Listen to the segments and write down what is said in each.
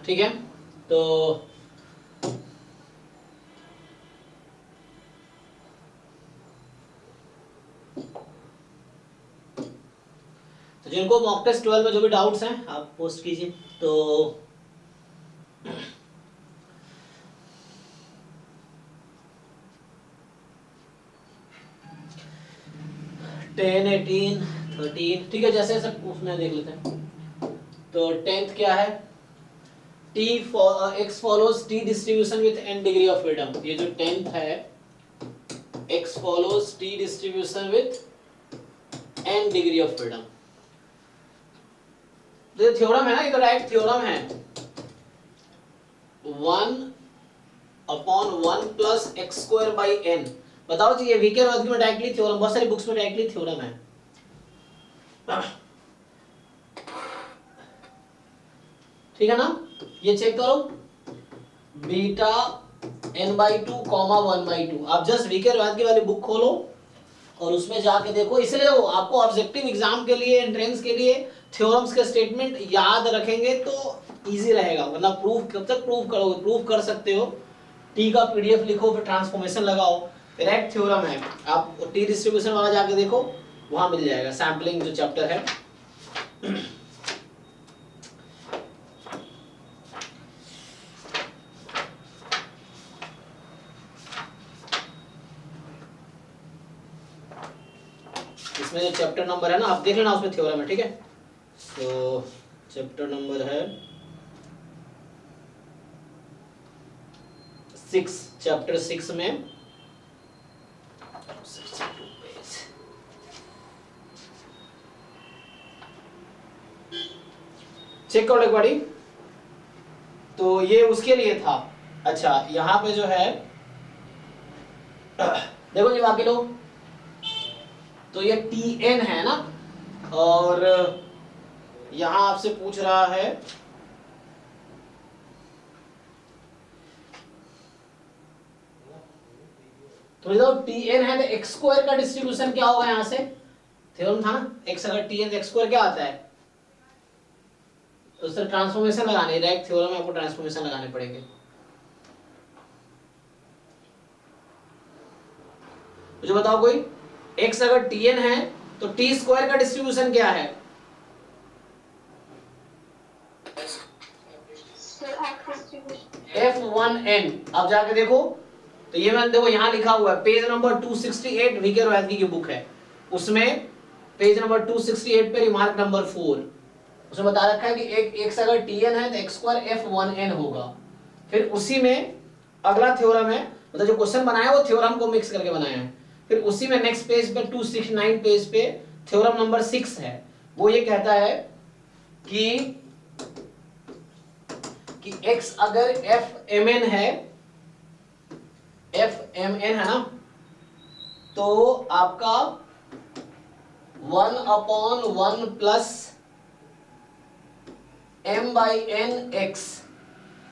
ठीक है। तो जिनको मॉक टेस्ट 12 में जो भी डाउट्स हैं आप पोस्ट कीजिए। तो 10, 18, 13 ठीक है, जैसे जैसे उसमें देख लेते हैं। तो 10th क्या है, x follows t distribution with n degree of freedom। ये जो 10th है, x follows t distribution with n degree of freedom। तो ये थ्योरम है ना, ये तो डायरेक्ट थ्योरम है। 1/1 plus X square by N. बताओ जी, ये वीके वर्ग में डायरेक्टली थ्योरम, बहुत सारी बुक्स में डायरेक्टली थ्योरम है। ठीक है ना, ये चेक करो, बीटा n/2 कॉमा 1/2। आप जस्ट वीके वर्ग की वाली बुक खोलो और उसमें जाके देखो। इसलिए वो आपको ऑब्जेक्टिव एग्जाम के लिए, एंट्रेंस के लिए थ्योरम्स के स्टेटमेंट याद रखेंगे तो इजी रहेगा। मतलब प्रूफ कब तक प्रूफ करोगे, प्रूफ कर सकते हो, टी का पीडीएफ लिखो, फिर ट्रांसफॉर्मेशन लगाओ, डायरेक्ट थ्योरम है। आप टी डिस्ट्रीब्यूशन वाला जाके देखो, वहां मिल जाएगा सैम्पलिंग जो चैप्टर है। इसमें जो चैप्टर नंबर है ना, आप देख लेना, उसमें थ्योरम है। ठीक है, तो चैप्टर नंबर है 6, चैप्टर 6 में चेक करो एक बारी। तो ये उसके लिए था। अच्छा, यहाँ पे जो है देखो जी बाकी लोग, तो ये Tn है ना, और यहां आपसे पूछ रहा है तो जब Tn है तो एक्स स्क्वायर का डिस्ट्रीब्यूशन क्या होगा, यहां से थ्योरम था ना, x अगर Tn एक्स स्क्वायर क्या आता है, तो उससे ट्रांसफॉर्मेशन लगाने, डायरेक्ट थ्योरम में आपको ट्रांसफॉर्मेशन लगाने पड़ेंगे। मुझे बताओ कोई, x अगर Tn है तो t स्क्वायर का डिस्ट्रीब्यूशन क्या है, F1n। अब जाके देखो, तो ये मैंने देखो यहाँ लिखा हुआ है, पेज नंबर 268 वीके रोहतगी की बुक है, उसमें पेज नंबर 268 पे रिमार्क नंबर 4 उसमें बता रखा है कि एक x अगर Tn है तो x स्क्वायर F1n होगा। फिर उसी में अगला थ्योरम है, मतलब जो क्वेश्चन बनाया वो थ्योरम को मिक्स करके बनाया है। फिर उसी में नेक्स्ट पेज पे 269 पेज पे थ्योरम नंबर 6 है, वो ये कहता है कि x अगर Fmn है, Fmn है ना, तो आपका 1/1 plus m/n x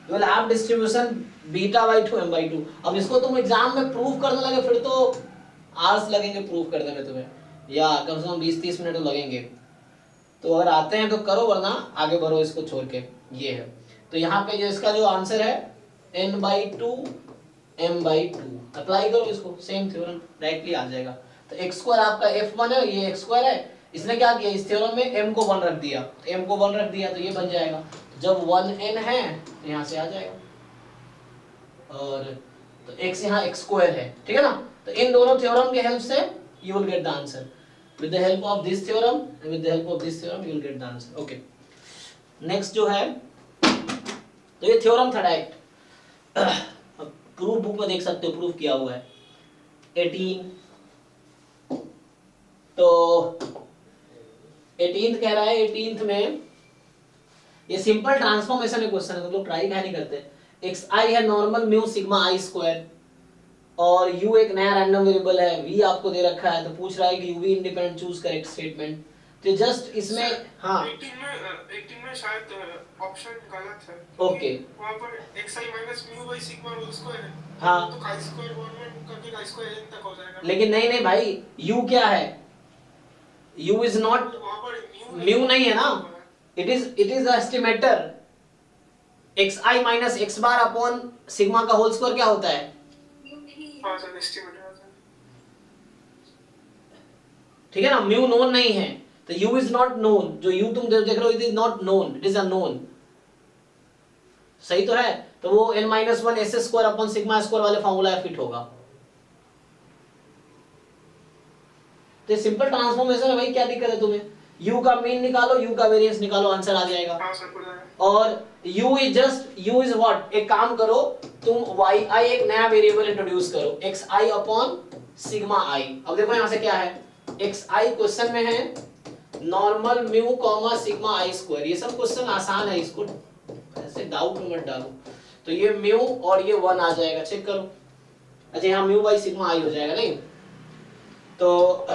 will have distribution β/2 m/2। अब इसको तुम एग्जाम में प्रूफ करने लगे फिर तो आवर्स लगेंगे प्रूफ करने में तुम्हें, या कम से कम 20-30 मिनट तो लगेंगे। तो अगर आते हैं तो करो, वरना आगे बढ़ो इसको छोड़ के। ये है, तो यहाँ पे जो इसका जो आंसर है n/2 m/2, अप्लाई करो इसको, सेम थ्योरम डायरेक्टली आ जाएगा। तो x स्क्वायर आपका F1 है, ये x स्क्वायर है, इसने क्या किया इस थ्योरम में m को 1 रख दिया, तो m को 1 रख दिया तो ये बन जाएगा। जब 1n है तो यहाँ से आ जाएगा, और तो x यहाँ x स्क्वायर है। ठीक है ना, तो इन दोनों थ्योरम के हेल्प से you will get the answer. with the help of this theorem and with the help of this theorem you will get the answer। okay, next जो है, तो ये थ्योरम था डायरेक्ट। अब प्रूफ बुक में देख सकते हो, प्रूफ किया हुआ है 18। तो 18th कह रहा है, 18th में ये सिंपल ट्रांसफॉर्मेशन है क्वेश्चन है, तो लोग ट्राई क्या नहीं करते। एक्स आई है नॉर्मल म्यू सिग्मा आई स्क्वायर, और u एक नया रैंडम वेरिएबल है, v आपको दे रखा है, तो पूछ रहा है कि v independent choose correct statement. तो जस्ट इसमें हाँ 18 में शायद ऑप्शन गलत है, ओके, वहां पर xi minus mu by sigma whole square है, हाँ तो chi स्क्वायर 1 करके chi स्क्वायर n तक हो जाएगा। लेकिन नहीं नहीं भाई, u क्या है, u इज नॉट वहां पर म्यू नहीं है ना, it is the estimator. X I minus x bar upon sigma का होल स्क्वायर क्या होता है? हाँ सर एस्टिमेट है सर। ठीक है ना, म्यू नोन नहीं है तो u इज नॉट नोन, जो u तुम देख रहे हो it is not known, it is unknown, सही तो है। तो वो n minus one S square upon sigma square वाले फॉर्मूला फिट होगा। तो सिंपल ट्रांसफॉर्मेशन है भाई, क्या दिक्कत है तुम्हें? u का मीन निकालो, u का वेरिएंस निकालो, आंसर आ जाएगा। हाँ सर खुदा है। और u is just, u is what, एक काम करो तुम yi एक नया वेरिएबल इंट्रोड्यूस करो, xi अपॉन सिग्मा i। अब देखो यहां से क्या है, xi क्वेश्चन में है normal mu comma sigma i square, ये सब क्वेश्चन आसान है, इसको ऐसे डाउट में मत डालो। तो ये म्यू और ये 1 आ जाएगा, चेक करो। अच्छा यहाँ म्यू बाई सिग्मा i हो जाएगा नहीं, तो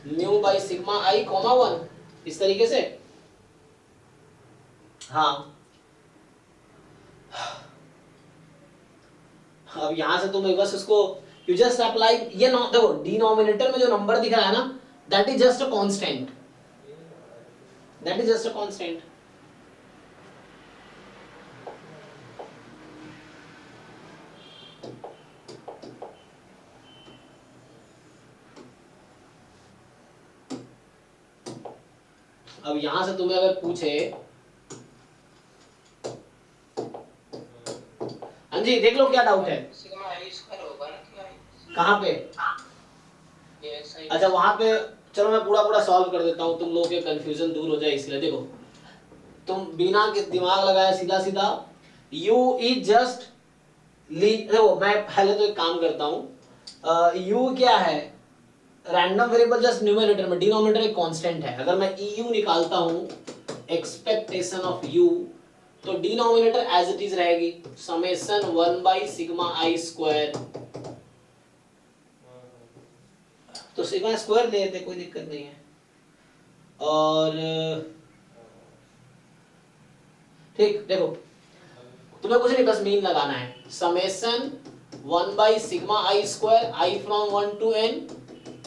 mu by sigma i comma 1 इस तरीके से। हाँ अब यहां से तुम बस उसको यू जस्ट अप्लाई, ये देखो डिनोमिनेटर में जो नंबर दिख रहा है ना, that is just a constant, that is just a constant. अब यहां से तुम्हें अगर पूछे, हाँ जी देख लो क्या डाउट है, सिग्मा आई स्क्वायर होगा ना कि कहाँ पे? अच्छा वहां पे, चलो मैं पूरा पूरा सॉल्व कर देता हूँ, तुम लोगों के कंफ्यूजन दूर हो जाए इसलिए। देखो तुम बिना के दिमाग लगाए सीधा सीधा u इज जस्ट, देखो मैं पहले तो एक काम करता हूँ, u क्या है, रैंडम वेरिएबल जस्ट न्यूमरेटर में, डिनोमिनेटर एक कांस्टेंट है। अगर मैं eu निकालता हूँ एक्सपेक्टेशन ऑफ u, तो डिनोमिनेटर एज इट इज रहेगी summation 1 by sigma i square, तो सिग्मा स्क्वायर ले लेते, कोई दिक्कत नहीं है। और ठीक देखो तुम्हें कुछ नहीं, बस मीन लगाना है, summation 1 by sigma i square i from 1 to n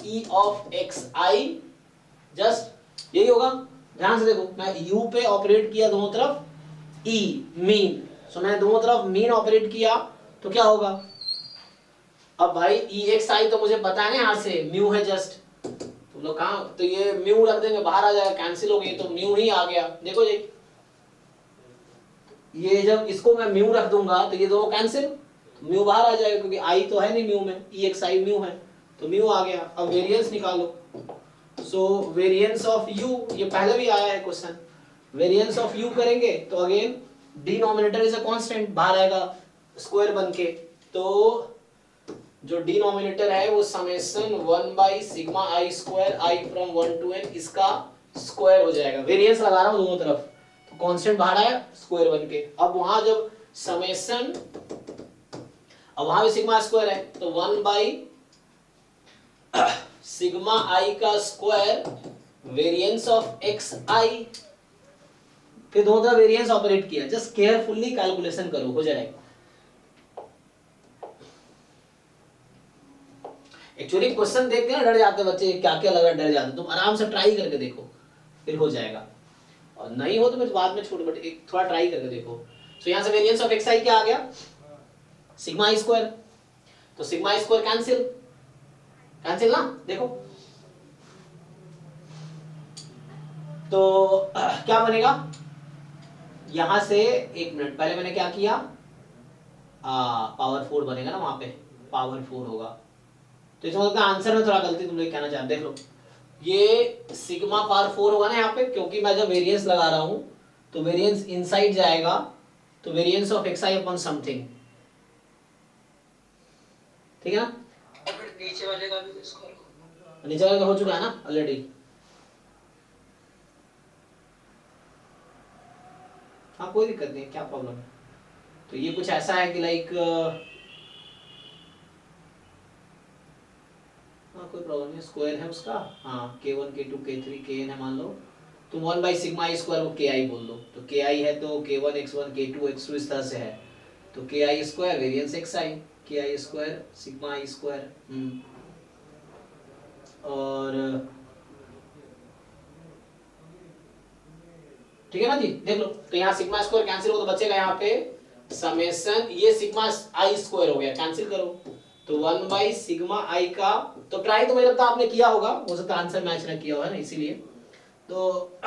e of x i, just यही होगा। ध्यान से देखो मैं u पे ऑपरेट किया दोनों तरफ e मीन, सो मैंने दोनों तरफ मीन ऑपरेट किया तो क्या होगा, अब भाई e x i तो मुझे पता है ना, यहाँ से म्यू है जस्ट, तुम लोग कहाँ, तो ये म्यू रख देंगे बाहर आ जाएगा, कैंसिल हो गई, तो म्यू ही आ गया। देखो जी ये जब इसको मैं म्यू रख दूंगा तो ये दोनों कैंसिल, म्यू बाहर आ जाएगा क्योंकि आई तो है नहीं म्यू में, ई एक्स आई म्यू है, तो म्यू आ गया। अब वेरिएंस निकालो, सो वेरिएंस ऑफ यू, ये पहले भी आया है क्वेश्चन, वेरिएंस ऑफ यू करेंगे तो again denominator is a constant, बाहर आएगा स्क्वायर बन के, तो जो डिनोमिनेटर है वो summation 1 by sigma I square I from 1 to n इसका स्क्वायर हो जाएगा। वेरिएंस लगा रहा हूं दोनों तरफ, तो कांस्टेंट बाहर आया स्क्वायर बन के। अब वहां जब समेशन, अब वहां भी सिग्मा स्क्वायर है, तो 1 बाई सिग्मा आई का स्क्वायर वेरिएंस ऑफ एक्स आई, फिर दोनों तरफ वेरिएंस ऑपरेट किया, जस्ट केयरफुली कैलकुलेशन करो, हो जाएगा। एक्चुअली क्वेश्चन देख के ना डर जाते बच्चे, क्या क्या लगा डर जाते, तुम आराम से ट्राई करके देखो फिर हो जाएगा, और नहीं हो तो फिर बाद में छोड़, बट एक थोड़ा ट्राई करके देखो। सो यहाँ से वेरिएंस ऑफ एक्स आई क्या आ गया, सिग्मा आई स्क्वायर, तो सिग्मा आई स्क्वायर कैंसिल, कैंसिल ना, देखो तो क्या बनेगा यहां से, एक मिनट पहले मैंने क्या किया, पावर 4 बनेगा ना वहां पे, पावर 4 होगा, तो इसका मतलब आंसर में थोड़ा गलती तुम लोग कहना चाहते, देख लो ये सिग्मा पावर 4 होगा ना यहाँ पे, क्योंकि मैं जब वेरिएंस लगा रहा हूं तो वेरिएंस इनसाइड जाएगा, तो variance of x I upon something, ठीक है ना। फिर नीचे वाले का भी स्क्वायर होगा, नीचे वाले का हो चुका है ना ऑलरेडी, हाँ कोई दिक्कत नहीं, क्या प्रॉब्लम है। तो ये कुछ ऐसा है कि लाइक, हाँ कोई प्रॉब्लम नहीं, स्क्वायर है उसका, हाँ k1 k2 k3 kn है मान लो, तुम 1 बाई सिग्मा आई स्क्वायर को ki बोल दो, तो ki है तो k1 x1 k2 x2 इस तरह से है, तो ki square variance xi, ki square sigma आई स्क्वायर, और ठीक है ना जी, देख लो। तो यहाँ सिग्मा स्क्वायर कैंसिल हो तो बचेगा यहाँ पे समेशन, ये सिग्मा आई स्क्वायर हो गया, कैंसिल करो तो 1 बाई सिग्मा आई का। तो ट्राई तो मुझे लगता है आपने किया होगा, हो सकता है आंसर मैच ना किया हो, है ना, इसीलिए। तो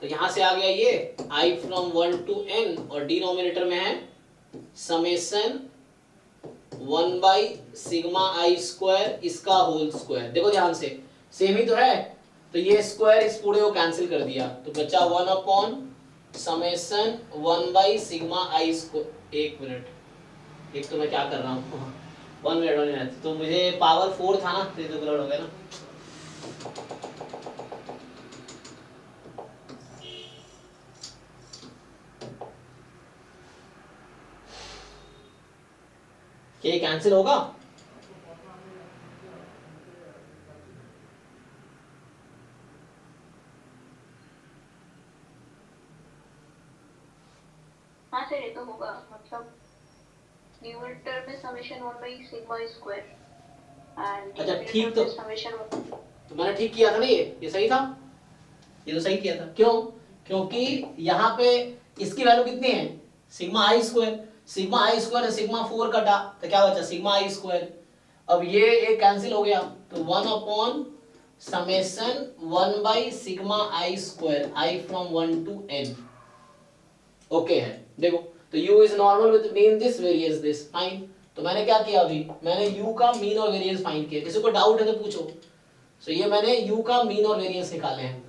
यहां से आ गया ये i फ्रॉम 1 to n और डिनोमिनेटर में है summation 1 by sigma I square इसका होल स्क्वायर। देखो ध्यान से, सेम ही तो है, तो ये स्क्वायर इस पूरे को कैंसिल कर दिया तो बचा 1 upon summation 1 by sigma I square. एक मिनट, एक तो मैं क्या कर रहा हूँ 1 मिनट, तो मुझे पावर 4 था ना, तो ये तो गलत हो गया ना। क्या ये कैंसिल होगा? हाँ सर, ये तो होगा, मतलब न्यूमरेटर में summation 1 by sigma square and अच्छा ठीक, तो समेशन 1। तो मैंने ठीक किया था ना, ये सही था, ये तो सही किया था। क्यों? क्योंकि यहाँ पे इसकी वैल्यू कितनी है, सिग्मा आई स्क्वायर, सिग्मा आई स्क्वायर सिग्मा 4 कटा तो क्या बचा सिग्मा आई स्क्वायर। अब ये एक कैंसिल हो गया तो 1 upon summation 1 by sigma I square, I from 1 to n। Okay है, देखो तो u is normal with mean this variance this, fine. तो मैंने क्या किया, अभी मैंने u का मीन और वेरिएंस फाइंड किया। किसी को डाउट है तो पूछो। सो ये मैंने u का मीन और वेरिएंस निकाले हैं।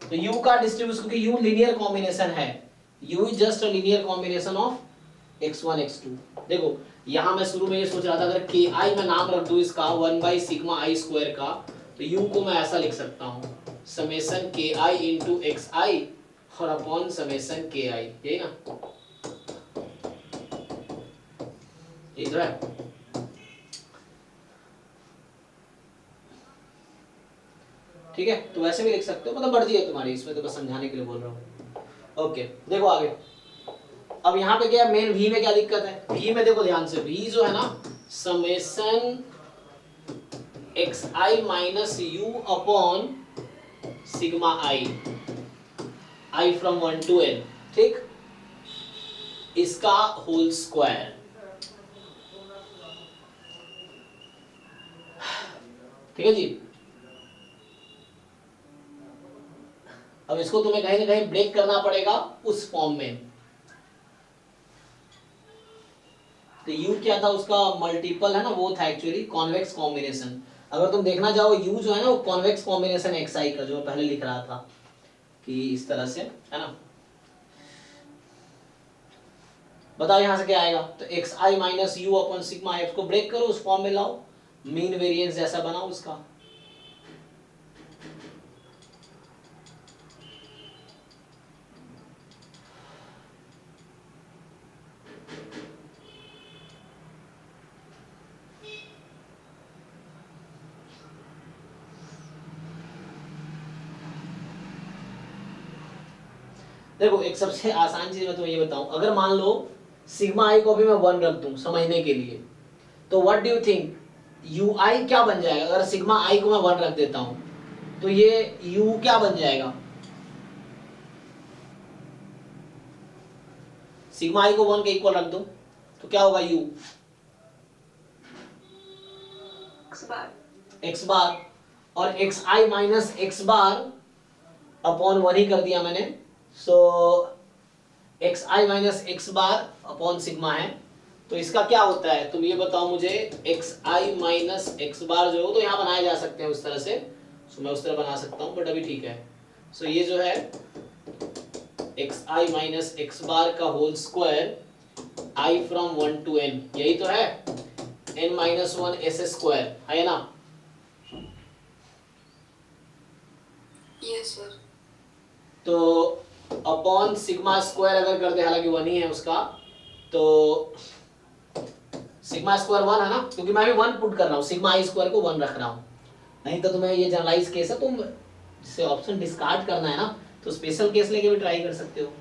तो u का डिस्ट्रीब्यूशन, क्योंकि u लीनियर कॉम्बिनेशन है, u is just a linear combination of x1 x2। देखो यहाँ मैं शुरू में ये सोच रहा था अगर ki मैं नाम रख दूं इसका 1 बाई सिग्मा आई स्क्वायर का, तो u को मैं ऐसा लिख सकता हूँ समेशन ki इंटू एक्स आई और अपॉन समेशन ki, यही ना, यही तो है। ठीक है, तो वैसे भी लिख सकते हो, मतलब मर्जी है तुम्हारी, इसमें तो बस समझाने के लिए बोल रहा हूँ। ओके देखो आगे। अब यहाँ पे क्या है, मेन v में क्या दिक्कत है, v में देखो ध्यान से, v जो है ना summation x I minus you upon sigma I from 1 to n, ठीक, इसका होल स्क्वायर। ठीक है जी। अब इसको तुम्हें कहीं ना कहीं ब्रेक करना पड़ेगा उस फॉर्म में। तो u क्या था, उसका मल्टीपल है ना, वो था एक्चुअली कॉन्वेक्स कॉम्बिनेशन। अगर तुम देखना चाहो u जो है ना वो कॉन्वेक्स कॉम्बिनेशन xi का, जो पहले लिख रहा था कि इस तरह से, है ना। बताओ यहां से क्या आएगा, तो xi minus you upon sigma f को ब्रेक करो, उस फॉर्म में लाओ, मीन वेरिएंस जैसा बनाओ उसका। देखो एक सबसे आसान चीज मैं तुम्हें ये बताऊं, अगर मान लो सिग्मा आई को भी मैं 1 रख दूं समझने के लिए, तो what do you think u i क्या बन जाएगा। अगर सिग्मा आई को मैं 1 रख देता हूं तो ये u क्या बन जाएगा, सिग्मा आई को 1 के इक्वल रख दो तो क्या होगा u x बार, और एक्स आई माइनस एक्स बार अपॉन 1 ही कर दिया मैंने। सो एक्स आई minus x bar upon sigma है, तो इसका क्या होता है तुम ये बताओ मुझे। एक्स आई माइनस एक्स बार जो हो तो यहाँ बनाए जा सकते हैं उस तरह से, सो मैं उस तरह बना सकता हूँ बट अभी ठीक है। सो ये जो है एक्स आई माइनस एक्स बार का whole square I from 1 to n, यही तो है, n माइनस 1 एस स्क्वायर है ना। Yes sir. तो अपॉन सिग्मा स्क्वायर अगर कर दे, हालांकि 1 ही है उसका, तो सिग्मा स्क्वायर 1 है ना, क्योंकि मैं भी 1 पुट कर रहा हूँ, सिग्मा आई स्क्वायर को 1 रख रहा हूँ। नहीं तो तुम्हें ये जनरलाइज केस है, तुम जिससे ऑप्शन डिस्कार्ड करना है ना तो स्पेशल केस लेके भी ट्राई कर सकते हो।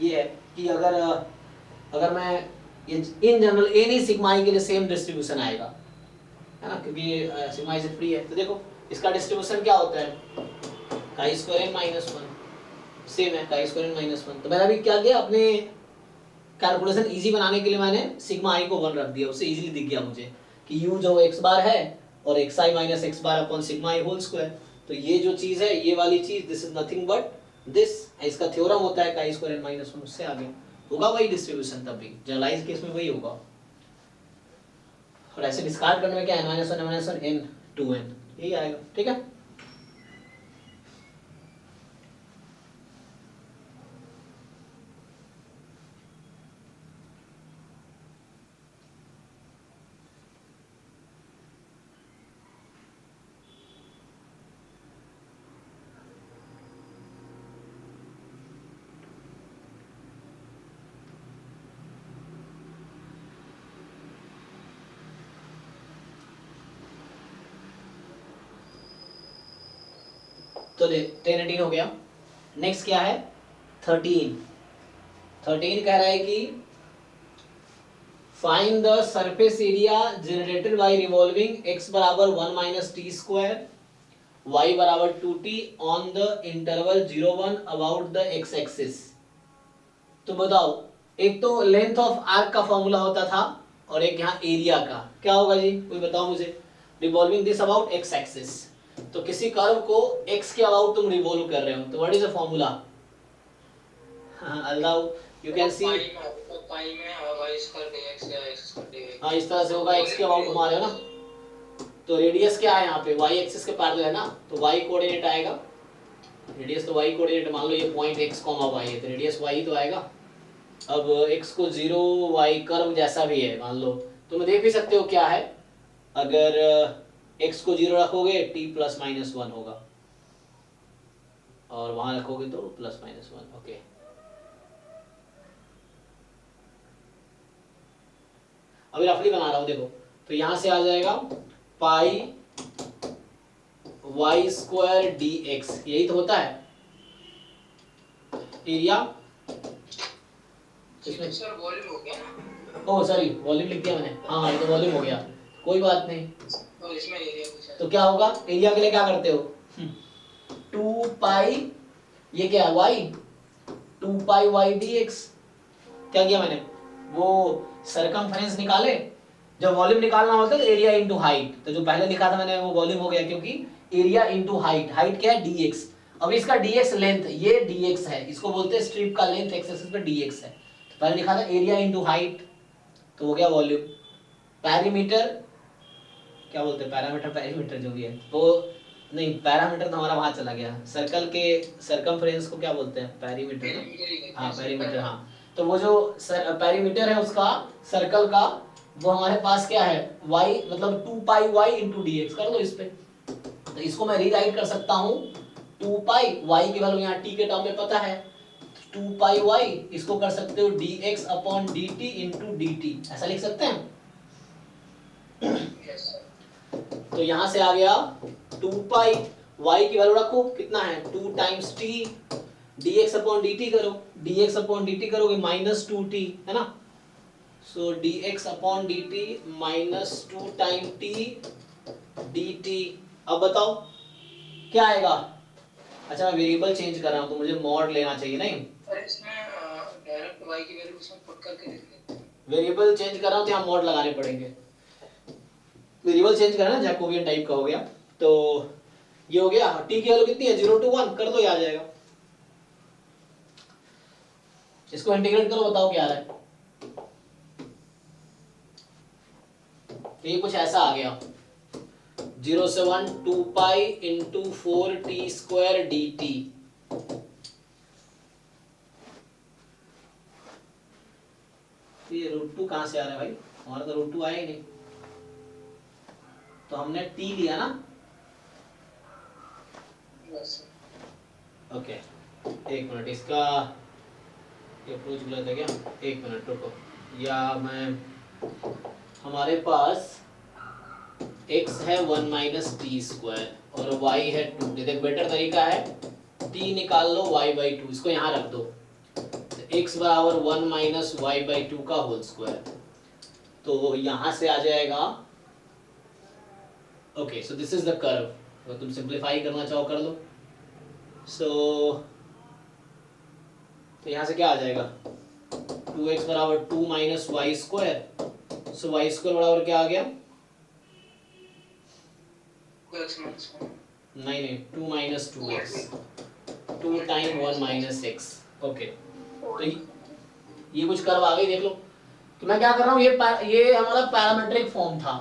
ये है कि अगर मैं ये इन जनरल एनी सिग्मा आई के लिए सेम डिस्ट्रीब्यूशन आएगा, है ना, क्योंकि सिग्मा आई से फ्री है। तो देखो इसका डिस्ट्रीब्यूशन क्या होता है, chi square n minus 1, same है काई स्क्वायर माइनस वन। तो मैंने अभी क्या किया, अपने कैलकुलेशन इजी बनाने के लिए मैंने सिग्मा आई को 1 रख दिया, उससे इजीली दिख गया मुझे कि u जो x बार है और xi minus x bar upon sigma i whole square. तो ये जो चीज है, ये वाली चीज, this is nothing but this, इसका थ्योरम होता है काई स्क्वायर माइनस वन, उससे आगे होगा वही डिस्ट्रीब्यूशन, तब भी जनरलाइज केस में वही होगा। और ऐसे डिस्कार्ड करने में क्या है, -1 n 2n यही आएगा, ठीक है। तो 10 18 हो गया। नेक्स्ट क्या है 13 कह रहा है कि find the surface area generated by revolving x बराबर 1 माइनस टी स्क्वायर y बराबर 2t on the interval 0 1 about the x axis. तो बताओ, एक तो लेंथ ऑफ आर्क का फॉर्मूला होता था और एक यहाँ एरिया का, क्या होगा जी, कोई बताओ मुझे। Revolving this about x axis, तो किसी कर्व को x के अबाउट तुम रिवॉल्व कर रहे हो, तो व्हाट इज द फॉर्मूला। अल्लाह यू कैन सी, पाई में y स्क्वायर dx या x स्क्वायर dx। हाँ इस तरह से होगा, x के अबाउट घुमा रहे हो ना, तो रेडियस क्या है यहाँ पे, y एक्सिस के पैरेलल है ना, तो y कोऑर्डिनेट आएगा, रेडियस तो y कोऑर्डिनेट, मान लो ये पॉइंट x, y है, तो रेडियस y ही तो आएगा। अब x को 0 y कर्व जैसा भी है मान लो, तुम देख भी सकते हो क्या है, अगर x को 0 रखोगे t प्लस माइनस 1 होगा, और वहां रखोगे तो प्लस माइनस 1। ओके, अभी रफली बना रहा हूं देखो, तो यहां से आ जाएगा पाई y स्क्वायर dx, यही तो होता है एरिया। इसमें सर वॉल्यूम हो गया ना, ओह सॉरी, वॉल्यूम लिख दिया मैंने, हाँ ये तो वॉल्यूम हो गया, कोई बात नहीं। और इसमें एरिया कुछ है तो क्या होगा, एरिया के लिए क्या करते हो 2 पाई, ये क्या है y, 2 पाई y dx। क्या किया मैंने, वो सरकमफेरेंस निकाले, जब वॉल्यूम निकालना होता है तो एरिया इनटू हाइट, तो जो पहले लिखा था मैंने वो वॉल्यूम हो गया, क्योंकि एरिया इनटू हाइट, हाइट क्या है dx। अब इसका dx लेंथ, ये dx है, इसको बोलते हैं स्ट्रिप का लेंथ, x एक्सिस पे dx है, तो पहले लिखा था एरिया इनटू हाइट, तो हो गया वॉल्यूम। पैरीमीटर क्या बोलते हैं, पैरामीटर पैरीमीटर जो भी है वो, नहीं पैरामीटर तो हमारा वहां चला गया, सर्कल के सरकमफ्रेंस को क्या बोलते हैं, पैरीमीटर ना, हाँ पैरीमीटर, हाँ। तो वो जो पैरीमीटर है उसका, सर्कल का, वो हमारे पास क्या है y, मतलब 2 पाई y इंटू डी एक्स कर लो इस पे, तो इसको मैं रीराइट कर सकता हूँ 2 पाई y की वैल्यू यहाँ t के टर्म में पता है, 2 पाई y, इसको कर सकते हो dx upon dt into dt, ऐसा लिख सकते हैं। तो यहां से आ गया 2 पाई y की वैल्यू रखो, कितना है 2 times t, dx upon dt करो, dx अपॉन dt करोगे माइनस 2t है ना, सो dx upon dt minus 2 time t dt। अब बताओ क्या आएगा, अच्छा मैं वेरिएबल चेंज कर रहा हूं तो मुझे मॉड लेना चाहिए, नहीं और इसमें डायरेक्ट y की वैल्यू उसमें पुट करके लिख लेते हैं। वेरिएबल चेंज कर रहा हूं तो यहाँ मॉड लगाने पड़ेंगे, वेरिएबल चेंज करना जैकोबियन टाइप का हो गया, तो ये हो गया, t की वैल्यू कितनी है 0 to 1 कर दो, ये आ जाएगा, इसको इंटीग्रेट करो, बताओ क्या आ रहा है, ये कुछ ऐसा आ गया 0 से 1 2 pi into 4t square dt। ये √2 कहां से आ रहा है भाई, हमारा तो √2 आया ही नहीं, तो हमने t लिया ना, ओके एक मिनट, इसका ये अप्रोच गलत है क्या, एक मिनट रुको, या मैं, हमारे पास x है 1 माइनस टी स्क्वायर और y है 2, देख बेटर तरीका है t निकाल लो y/2, इसको यहाँ रख दो, तो x बराबर 1 माइनस y/2 का होल स्क्वायर, तो यहाँ से आ जाएगा, okay so this is the curve, अगर तुम सिंप्लीफाई करना चाहो कर लो, सो तो यहाँ से क्या आ जाएगा 2x बराबर 2 माइनस वाई स्क्वायर, सो वाई स्क्वायर बराबर क्या आ गया, 2x minus 1 नहीं 2 minus 2x, 2 time 1 minus x। Okay, तो ये कुछ कर्व आ गई, देख लो। तो मैं क्या कर रहा हूँ, ये हमारा पैरामीट्रिक फॉर्म था,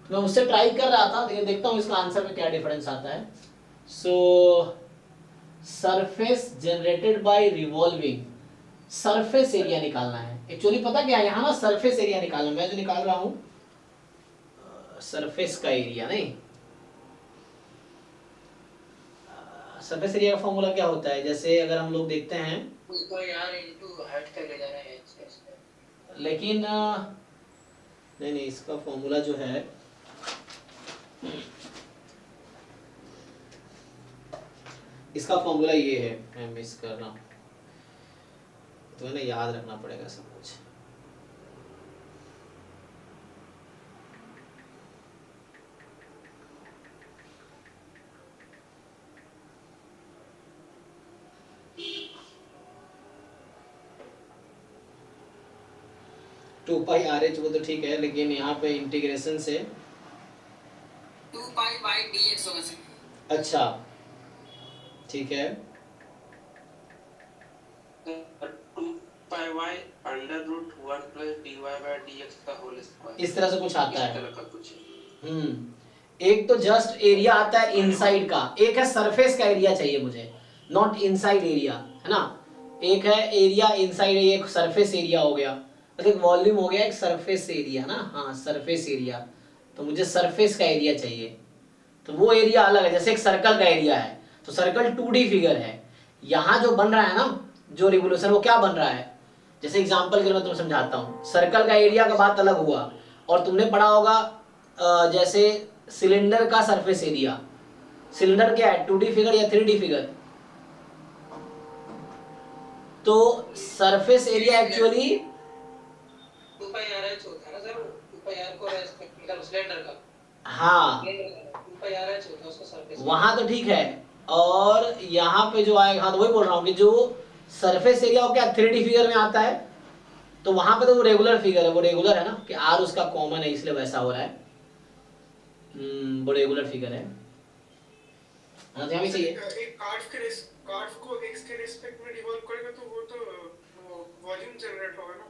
तो मैं उससे ट्राई कर रहा था, लेकिन देखता हूँ इसका आंसर में क्या डिफरेंस आता है। सो surface generated by revolving, surface area निकालना है एक्चुअली। पता क्या है यहाँ ना, सरफेस एरिया निकालना, मैं जो निकाल रहा हूँ सरफेस का एरिया नहीं, सरफेस एरिया का फॉर्मूला क्या होता है, जैसे अगर हम लोग देखते हैं, उसको यार इनटू हाइट तक ले जाना है लेकिन नहीं इसका फॉर्मूला जो है इसका फॉर्मूला ये है, मैं मिस कर रहा हूँ, तो है ना, याद रखना पड़ेगा सब कुछ। टू पाई आर एच वो तो ठीक है, लेकिन यहाँ पे इंटीग्रेशन से 2 pi by dx होगा सर। अच्छा ठीक है, 2 pi y under root 1 plus dy by dx का होल स्क्वायर, इस तरह से कुछ आता इस है। तरह का कुछ। एक तो जस्ट एरिया आता है इनसाइड का, एक है सरफेस का एरिया चाहिए मुझे, नॉट इनसाइड एरिया, है ना। एक है एरिया इनसाइड, एक सरफेस एरिया हो गया, मतलब एक वॉल्यूम हो गया, एक सरफेस एरिया ना, हाँ सरफेस एरिया। तो मुझे सरफेस का एरिया चाहिए, तो वो एरिया अलग है, जैसे एक सर्कल का एरिया है, तो सर्कल 2D फिगर है। यहाँ जो बन रहा है ना, जो रिवोल्यूशन, वो क्या बन रहा है, जैसे एग्जांपल के लिए मैं तुम्हें समझाता हूँ। सर्कल का एरिया का बात अलग हुआ, और तुमने पढ़ा होगा जैसे सिलेंडर का सरफेस एरिया। सिलेंडर क्या है, 2D फिगर या 3D फिगर? तो surface area actually 2 pi RH होता है ना सर, 2 pi R को रेस्पेक्ट मतलब सिलेंडर का, हाँ 2 pi RH होता है उसका सरफेस। वहां तो ठीक है, और यहाँ पे जो आएगा, हाँ तो वही बोल रहा हूँ कि जो सरफेस एरिया हो क्या 3D फिगर में आता है, तो वहां पे तो वो रेगुलर फिगर है, वो रेगुलर है ना, कि आर उसका कॉमन है इसलिए वैसा हो रहा है। वो रेगुलर फिगर है, हाँ तो यहाँ भी चाहिए। एक कार्व को x के रिस्पेक्ट में डिवॉल्व करेगा तो वो तो वॉल्यूम जनरेट होगा ना,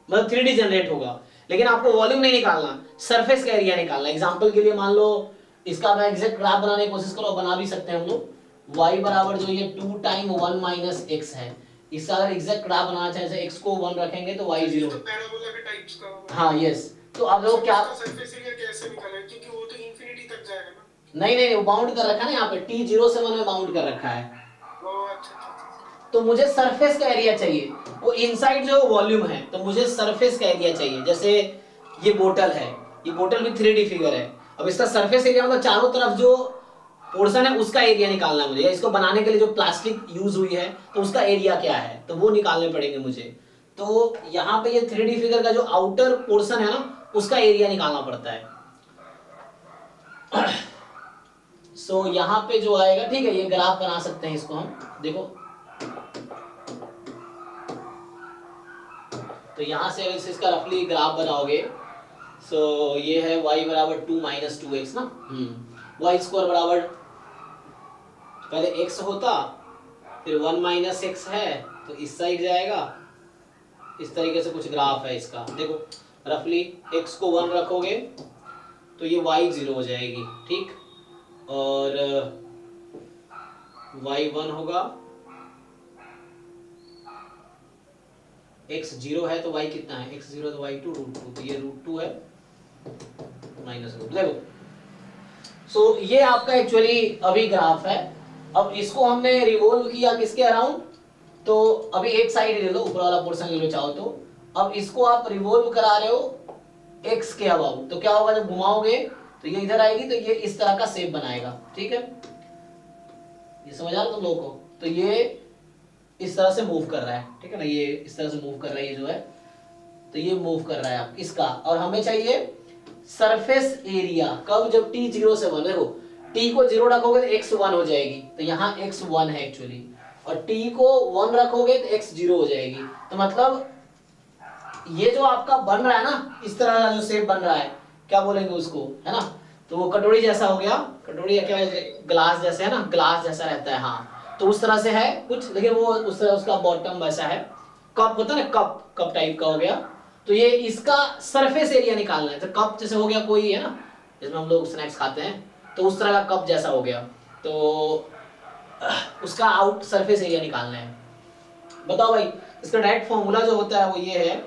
मतलब 3D जनरेट होगा, लेकिन आपको वॉल्यूम नहीं निकालना, सरफेस का एरिया निकालना। एग्जांपल के लिए मान लो इसका मैं एग्जैक्ट ग्राफ बनाने की कोशिश करो, बना भी सकते हैं हम लोग। y बराबर जो ये 2 टाइम 1 माइनस x है, इसका अगर एग्जैक्ट ग्राफ बनाना चाहे, जैसे x को 1 रखेंगे तो y 0, तो पैराबोला के टाइप्स का होगा। हाँ यस। तो अब देखो क्या, सरफेस एरिया कैसे निकालें, क्योंकि वो तो इंफिनिटी तक जाएगा ना। नहीं वो बाउंड कर रखा है ना, यहाँ पे t 0 से 1 में बाउंड कर रखा है। अच्छा। तो मुझे सरफेस का एरिया चाहिए, वो इनसाइड जो वॉल्यूम है, तो मुझे सरफेस का एरिया चाहिए। जैसे ये बोतल है, ये बोतल भी 3D फिगर है, अब इसका सरफेस एरिया मतलब चारों तरफ जो पोर्शन है उसका एरिया निकालना है मुझे, या इसको बनाने के लिए जो प्लास्टिक यूज हुई है तो उसका एरिया क्या है, तो वो निकालने पड़ेंगे मुझे। तो यहाँ पे ये 3D फिगर का जो आउटर पोर्शन है ना, उसका एरिया निकालना पड़ता है। सो यहाँ पे जो आएगा, ठीक है, ये ग्राफ बना सकते हैं इसको हम, देखो। तो यहाँ से अगर इसका रफली ग्राफ बनाओगे, सो ये है y बराबर 2 माइनस 2x ना, y स्क्वायर बराबर, पहले x होता, फिर 1 माइनस x है तो इस साइड जाएगा, इस तरीके से कुछ ग्राफ है इसका। देखो रफली x को 1 रखोगे तो ये y 0 हो जाएगी, ठीक, और y 1 होगा, x 0 है तो y कितना है, x 0 तो y 2 रूट 2, तो ये रूट 2 है माइनस रूट। देखो सो ये आपका एक्चुअली अभी ग्राफ है। अब इसको हमने रिवॉल्व किया किसके अराउंड, तो अभी एक साइड ले लो, ऊपर वाला पोर्शन ले लो चाहो तो। अब इसको आप रिवॉल्व करा रहे हो x के अबाउट, तो क्या होगा, जब घुमाओगे तो ये इधर आएगी, तो ये इस तरह का शेप बनाएगा, ठीक है, ये समझ आ रहा तुम लोगों को। तो ये इस तरह से मूव कर रहा है, ठीक है ना, ये इस तरह से मूव कर रहा है, ये जो है, तो ये मूव कर रहा है आप इसका, और हमें चाहिए सरफेस एरिया कब, जब t 0 से 1। देखो t को 0 रखोगे तो x 1 हो जाएगी, तो यहाँ x 1 है एक्चुअली, और t को 1 रखोगे तो x 0 हो जाएगी। तो मतलब ये जो आपका बन रहा है ना, इस तरह का जो शेप बन रहा है, क्या बोलेंगे उसको, है ना, तो वो कटोरी जैसा हो गया, कटोरी या क्या बोलते हैं, ग्लास जैसे, है ना, ग्लास जैसा रहता है, हाँ, तो उस तरह से है कुछ, लेकिन वो उस तरह उसका बॉटम वैसा है, कप होता है ना, कप कप टाइप का हो गया। तो ये इसका सरफेस एरिया निकालना है, तो कप जैसे हो गया कोई, है ना, जिसमें हम लोग स्नैक्स खाते हैं, तो उस तरह का कप जैसा हो गया, तो उसका आउट सरफेस एरिया निकालना है। बताओ भाई, इसका डायरेक्ट फॉर्मूला जो होता है वो ये है,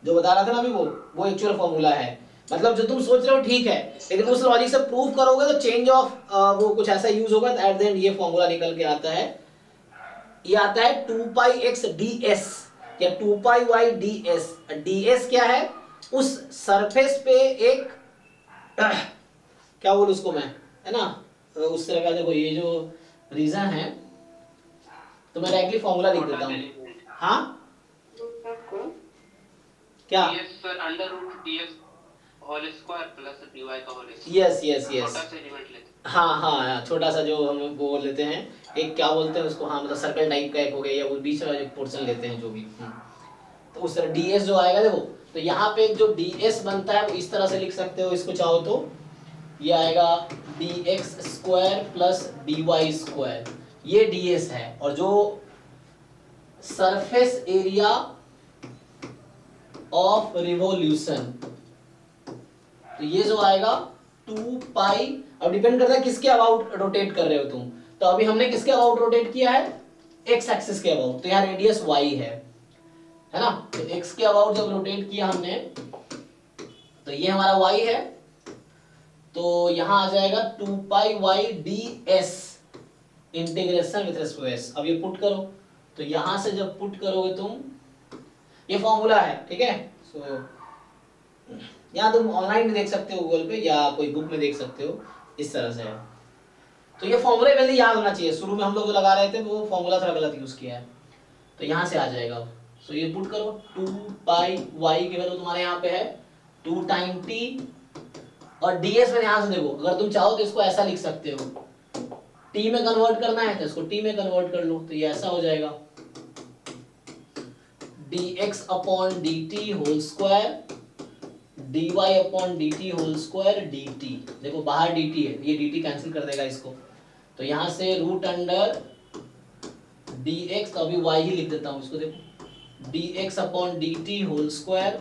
जो बता रहा था ना अभी, वो एक्चुअल फॉर्मूला है। मतलब जो तुम सोच रहे हो ठीक है, लेकिन उस लॉजिक से प्रूव करोगे तो चेंज ऑफ वो कुछ ऐसा यूज होगा, तो एट द एंड ये फॉर्मूला निकल के आता है। ये आता है 2πx ds या 2πy ds। ds क्या है, उस सरफेस पे एक क्या बोलूं उसको मैं, है ना, उस तरह का। देखो ये जो रीजन है, तो मैं डायरेक्टली फॉर्मूला लिख देता हूँ। हाँ क्या, ds sir under root ds whole square plus dy का whole square. Yes yes yes, छोटा सा एलिमेंट लेते हैं। हाँ हाँ, छोटा सा जो हम वो लेते हैं, एक क्या बोलते हैं उसको, हाँ मतलब सर्कल टाइप का एक हो गया, या वो बीच वाला जो पोर्शन लेते हैं जो भी, तो उस तरह ds जो आएगा देखो, तो यहाँ पे जो ds बनता है वो इस तरह से लिख सकते हो इसको चाहो तो, ये आएगा dx square plus dy square, ये ds है। और जो सरफेस एरिया ऑफ रिवोल्यूशन, तो ये जो आएगा 2 पाई, अब डिपेंड करता है किसके अबाउट रोटेट कर रहे हो तुम, तो अभी हमने किसके अबाउट रोटेट किया है, x एक्सिस के अबाउट, तो यहाँ रेडियस y है ना, तो x के अबाउट जब रोटेट किया हमने, तो ये हमारा y है, तो यहाँ आ जाएगा 2 पाई y ds integration with respect s। अब ये पुट करो, तो यहाँ से जब पुट करोगे तुम, ये फॉर्मूला है, ठीक है। सो यहाँ तुम ऑनलाइन भी देख सकते हो गूगल पे, या कोई बुक में देख सकते हो, इस तरह से है। तो ये फॉर्मूला पहले याद होना चाहिए, शुरू में हम लोग जो लगा रहे थे वो फॉर्मूला थोड़ा गलत यूज किया है, तो यहाँ से आ जाएगा। सो ये पुट करो, 2 पाई y की वैल्यू तुम्हारे यहाँ पे है 2 टाइम t, और ds में ध्यान से देखो, अगर तुम चाहो तो इसको ऐसा लिख सकते हो, t में कन्वर्ट करना है तो इसको t में कन्वर्ट कर लो, तो ये ऐसा हो जाएगा dx upon dt whole square dy upon dt whole square dt। देखो बाहर dt है, ये dt कैंसिल कर देगा इसको, तो यहाँ से रूट अंडर dx, तो अभी y ही लिख देता हूँ इसको, देखो dx upon dt whole square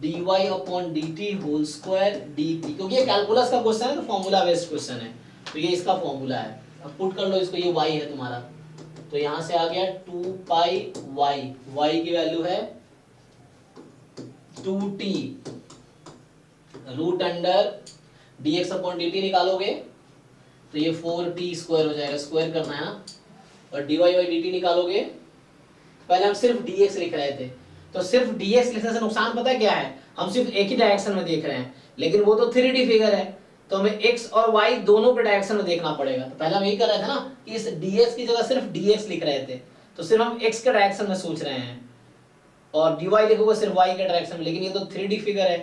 dy upon dt whole square dt, क्योंकि ये कैलकुलस का क्वेश्चन है तो फॉर्मूला बेस्ड क्वेश्चन है, तो ये इसका फॉर्मूला है। अब पुट कर लो इसको, ये y है तुम्हारा, तो यहाँ से आ गया 2 पाई y की वैल्यू है 2t, root under dx upon dt निकालोगे तो ये 4t स्क्वायर हो जाएगा, स्क्वायर करना है ना, और dy बाई dt निकालोगे, पहले हम सिर्फ dx लिख रहे थे, तो सिर्फ dx लिखने से नुकसान पता है क्या है, हम सिर्फ एक ही डायरेक्शन में देख रहे हैं, लेकिन वो तो 3D फिगर है, तो हमें x और y दोनों के डायरेक्शन में देखना पड़ेगा। तो पहले हम यही कर रहे थे ना कि इस dx की जगह सिर्फ dx लिख रहे थे, तो सिर्फ हम x के डायरेक्शन में सोच रहे हैं, और dy लिखोगे सिर्फ y के डायरेक्शन में, लेकिन ये तो 3D फिगर है,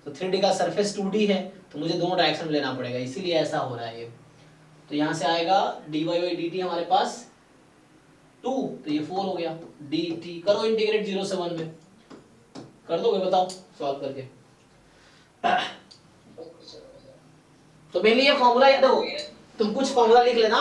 तो 3D का सरफेस 2D है, तो मुझे दोनों डायरेक्शन में लेना पड़ेगा, इसीलिए ऐसा हो रहा है ये। तो यहाँ से आएगा dy बाई dt हमारे पास 2, तो ये 4 हो गया, dt करो इंटीग्रेट 0 से 1 में, कर दोगे बताओ सॉल्व करके। तो मेनली ये फॉर्मूला याद हो, तुम कुछ फॉर्मूला लिख लेना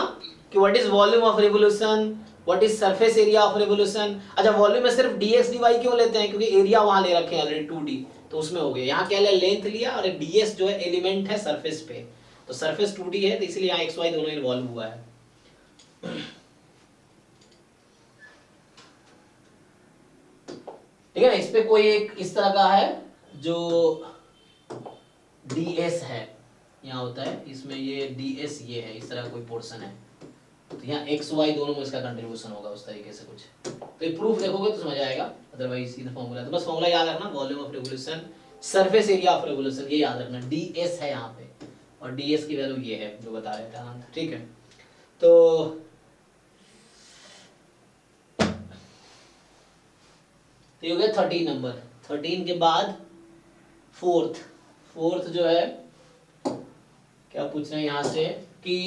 कि what is volume of revolution, what is surface area of revolution. अच्छा वॉल्यूम में सिर्फ dx dy क्यों लेते हैं, क्योंकि एरिया वहां ले रखे हैं ऑलरेडी 2D, तो उसमें हो गया। यहाँ क्या लिया, लेंथ लिया, और ds जो है एलिमेंट है सरफेस पे, तो सरफेस 2D है, तो इसलिए यहाँ x y दोनों इन्वॉल्व हुआ है। ठीक है ना, इस पे कोई एक इस तरह का है जो ds है, यहाँ होता है इसमें ये ds, ये है इस तरह कोई पोर्शन है, तो यहाँ x y दोनों में इसका कंट्रीब्यूशन होगा उस तरीके से कुछ, तो ये प्रूफ देखोगे तो समझ आएगा, अदरवाइज सीधा फॉर्मूला। तो बस फॉर्मूला याद रखना, volume of revolution, surface area of revolution, ये याद रखना, ds है यहाँ पे, और ds की वैल्यू ये है जो बता रहे थे आनंद, ठीक है। तो ये हो गया 13 नंबर। 13 के बाद फोर्थ जो है क्या पूछ रहे हैं यहाँ से कि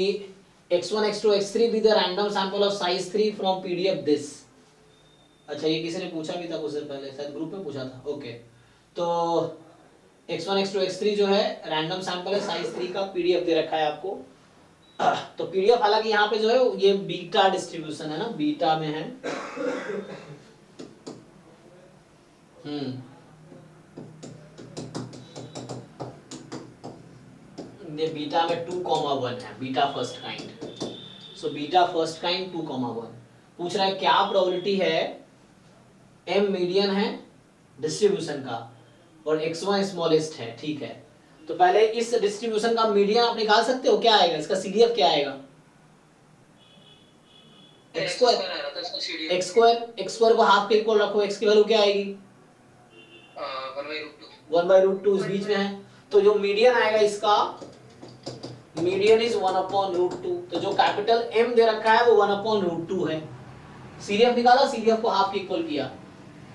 x1 x2 x3 be the random sample of size 3 from pdf this। अच्छा ये किसी ने पूछा भी था कुछ देर पहले, शायद ग्रुप में पूछा था। ओके तो x1 x2 x3 जो है रैंडम सैंपल है साइज 3 का, पीडीएफ दे रखा है आपको। तो पीडीएफ हालांकि यहाँ पे जो है ये बीटा डिस्ट्रीब्यूशन है ना, बीटा में है। ये बीटा में 2,1 है, beta first kind. So beta first kind 2,1 पूछ रहा है क्या प्रोबेबिलिटी है, m मीडियन है डिस्ट्रीब्यूशन का और x1 स्मॉलेस्ट है, ठीक है। तो पहले इस डिस्ट्रीब्यूशन का मीडियन आप निकाल सकते हो, क्या आएगा इसका सीडीएफ क्या आएगा? x स्क्वायर को हाफ के इक्वल रखो, x की वैल्यू क्या आएगी? 1/√2 इस बीच में है। तो जो मीडियन आएगा इसका, मीडियन इज 1/√2। तो जो कैपिटल M दे रखा है वो 1/√2 है। सीडीएफ निकाला, सीडीएफ को हाफ के इक्वल किया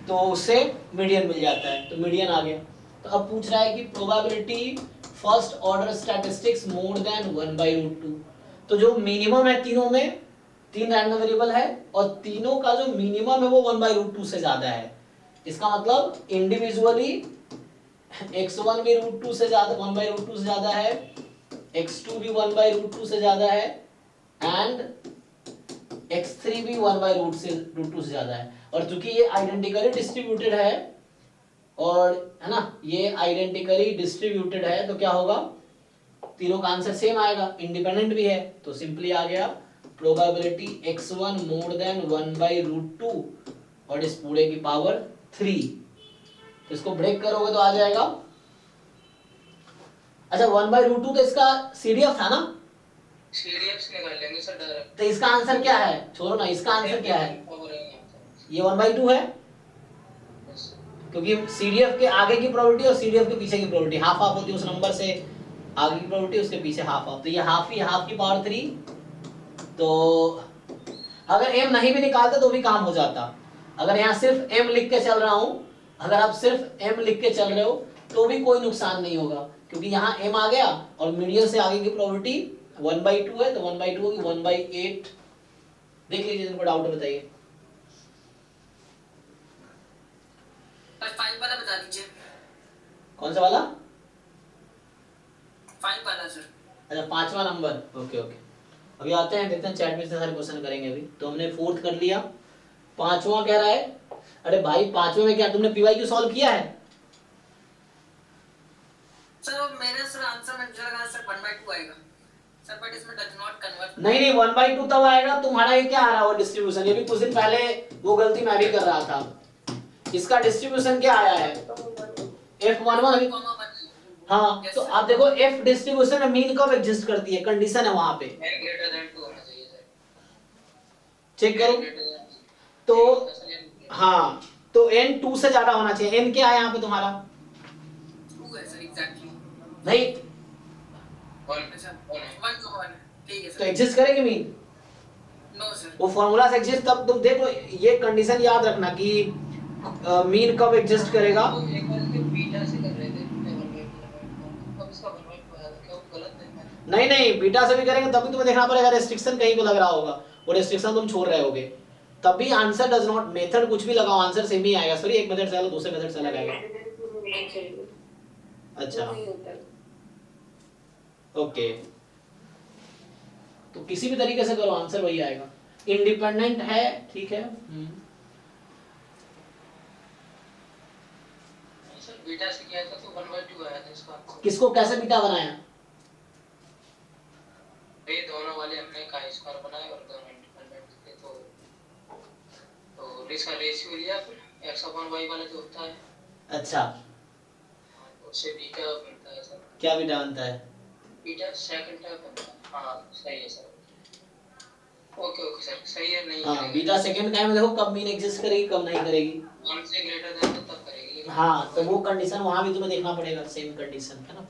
तो उससे मीडियन मिल जाता है, तो मीडियन आ गया। तो अब पूछ रहा है कि probability first order statistics more than 1/√2। तो जो मिनिमम है तीनों में, तीन रैंडम वेरिएबल है और तीनों का जो मिनिमम है वो 1/√2 से ज्यादा है। इसका मतलब इंडिविजुअली x1 भी √2 से ज्यादा, 1/√2 से ज्यादा है, x2 भी 1/√2 से ज्यादा है एंड x3 भी 1/√2 से ज्यादा है। और चूंकि ये आइडेंटिकली डिस्ट्रीब्यूटेड है और है ना, ये आइडेंटिकली डिस्ट्रीब्यूटेड है तो क्या होगा, तीनों का आंसर सेम आएगा, इंडिपेंडेंट भी है। तो सिंपली आ गया प्रोबेबिलिटी x1 मोर देन 1/√2 और इस पूरे की पावर 3। तो इसको ब्रेक करोगे तो आ जाएगा, अच्छा 1/√2 तो इसका सीडीएफ था ना, सीडीएफ से निकाल लेंगे सर डायरेक्ट। तो इसका आंसर क्या है? छोड़ो ना, इसका आंसर क्या है? ये 1/2 है, क्योंकि सीडीएफ के आगे की प्रोबेबिलिटी और सीडीएफ के पीछे की प्रोबेबिलिटी हाफ हाफ होती है, उस नंबर से आगे की प्रोबेबिलिटी उसके पीछे हाफ हाफ, तो ये हाफ ही हाफ की पावर 3। तो अगर m नहीं भी निकालते तो भी काम हो जाता। अगर यहाँ सिर्फ m लिख के चल रहा हूं, अगर आप सिर्फ m लिख के चल रहे हो तो भी कोई नुकसान नहीं होगा, क्योंकि यहाँ m आ गया और मीडियन से आगे की प्रोबेबिलिटी 1/2 है, तो 1/2 होगी 1/8। देख लीजिए, जिनको डाउट है बताइए। 5 वाला बता दीजिए। कौन सा वाला? 5 वाला सर। अच्छा 5वां नंबर, ओके ओके। अभी आते हैं, देखते हैं चैट में इतने सारे क्वेश्चन करेंगे। अभी तो हमने 4th कर लिया, 5वां कह रहा है। अरे भाई 5वें में क्या तुमने पीवाईक्यू सॉल्व किया है? सर मेरा सर आंसर में मुझे लगा सर 1/2 आएगा सर, बट इसमें डज नॉट कन्वर्ट। नहीं नहीं 1/2 तब आएगा, तुम्हारा ये क्या आ रहा है डिस्ट्रीब्यूशन, ये भी कुछ दिन पहले वो गलती मैं भी कर रहा था। इसका डिस्ट्रीब्यूशन क्या आया है? F11। हाँ तो आप देखो F डिस्ट्रीब्यूशन में मीन कब एग्जिस्ट करती है, कंडीशन है वहां पे, n 2 होना चाहिए सर। चेक करो। तो हाँ, तो n 2 से ज्यादा होना चाहिए। n क्या है यहाँ पे तुम्हारा? 2 है सर एग्जैक्टली। नहीं 1 अच्छा 1 ठीक है सर। तो एग्जिस्ट करेगी मीन? No sir. वो फॉर्मूला से एग्जिस्ट, तब तुम देखो ये कंडीशन याद रखना कि मीन कब एग्जिस्ट करेगा। तो एक बार के बीटा से कर रहे थे, अब इसका 1/2 आया था, क्या वो गलत नहीं? नहीं नहीं बीटा से भी करेंगे तभी तुम्हें देखना पड़ेगा रेस्ट्रिक्शन कहीं को लग रहा होगा, वो रेस्ट्रिक्शन तुम छोड़ रहे होगे, तभी आंसर डज नॉट, मेथड कुछ भी लगाओ आंसर सेम ही आएगा। सॉरी एक मेथड से अलग, दूसरे मेथड से अलग आएगा। अच्छा ओके, तो किसी भी तरीके से करो आंसर वही आएगा, इंडिपेंडेंट है, ठीक है। सर बीटा से किया था तो 1/2 आया था इसका आंसर। किसको कैसे बीटा बनाया? ये दोनों वाले हमने का स्क्वायर बनाए और दोनों इंडिपेंडेंट थे, तो इसका रेशियो लिया फिर x/y वाला जो होता है। अच्छा उससे बीटा बनता है सर। क्या बीटा बनता है? बीटा सेकंड टर्म बनता है। हां सही है सर। ओके ओके सर सही है। नहीं हाँ बीटा सेकंड टाइम देखो कब मीन एग्जिस्ट करेगी कब नहीं करेगी, 1 से ग्रेटर देन तो तब करेगी। हाँ तो वो कंडीशन वहां भी तुम्हें देखना पड़ेगा, सेम कंडीशन है ना,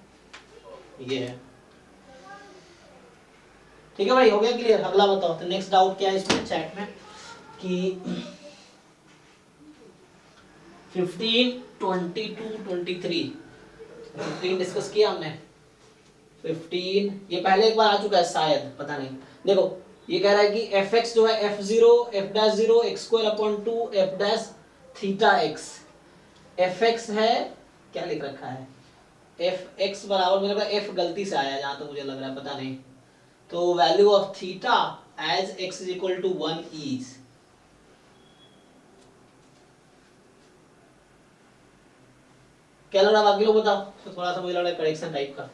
ये है। ठीक है भाई, हो गया क्लियर? अगला बताओ। तो नेक्स्ट डाउट क्या है इसमें चैट में कि 15, 22, 23 15 डिस्कस किया हमने। 15 ये पहले एक बार आ चुका है शायद, पता नहीं। देखो ये कह रहा है कि एफ एक्स जो है F zero F dash zero x square upon two F dash theta x. F x है, क्या लिख रखा है, एफ एक्स बराबर, मुझे लग रहा है एफ गलती से आया जहां तक मुझे लग रहा है, पता नहीं। तो value of theta as X is equal to 1 is, क्या लग रहा है बाकी लोग बताओ, तो थोड़ा सा मुझे लग रहा है करेक्शन टाइप का।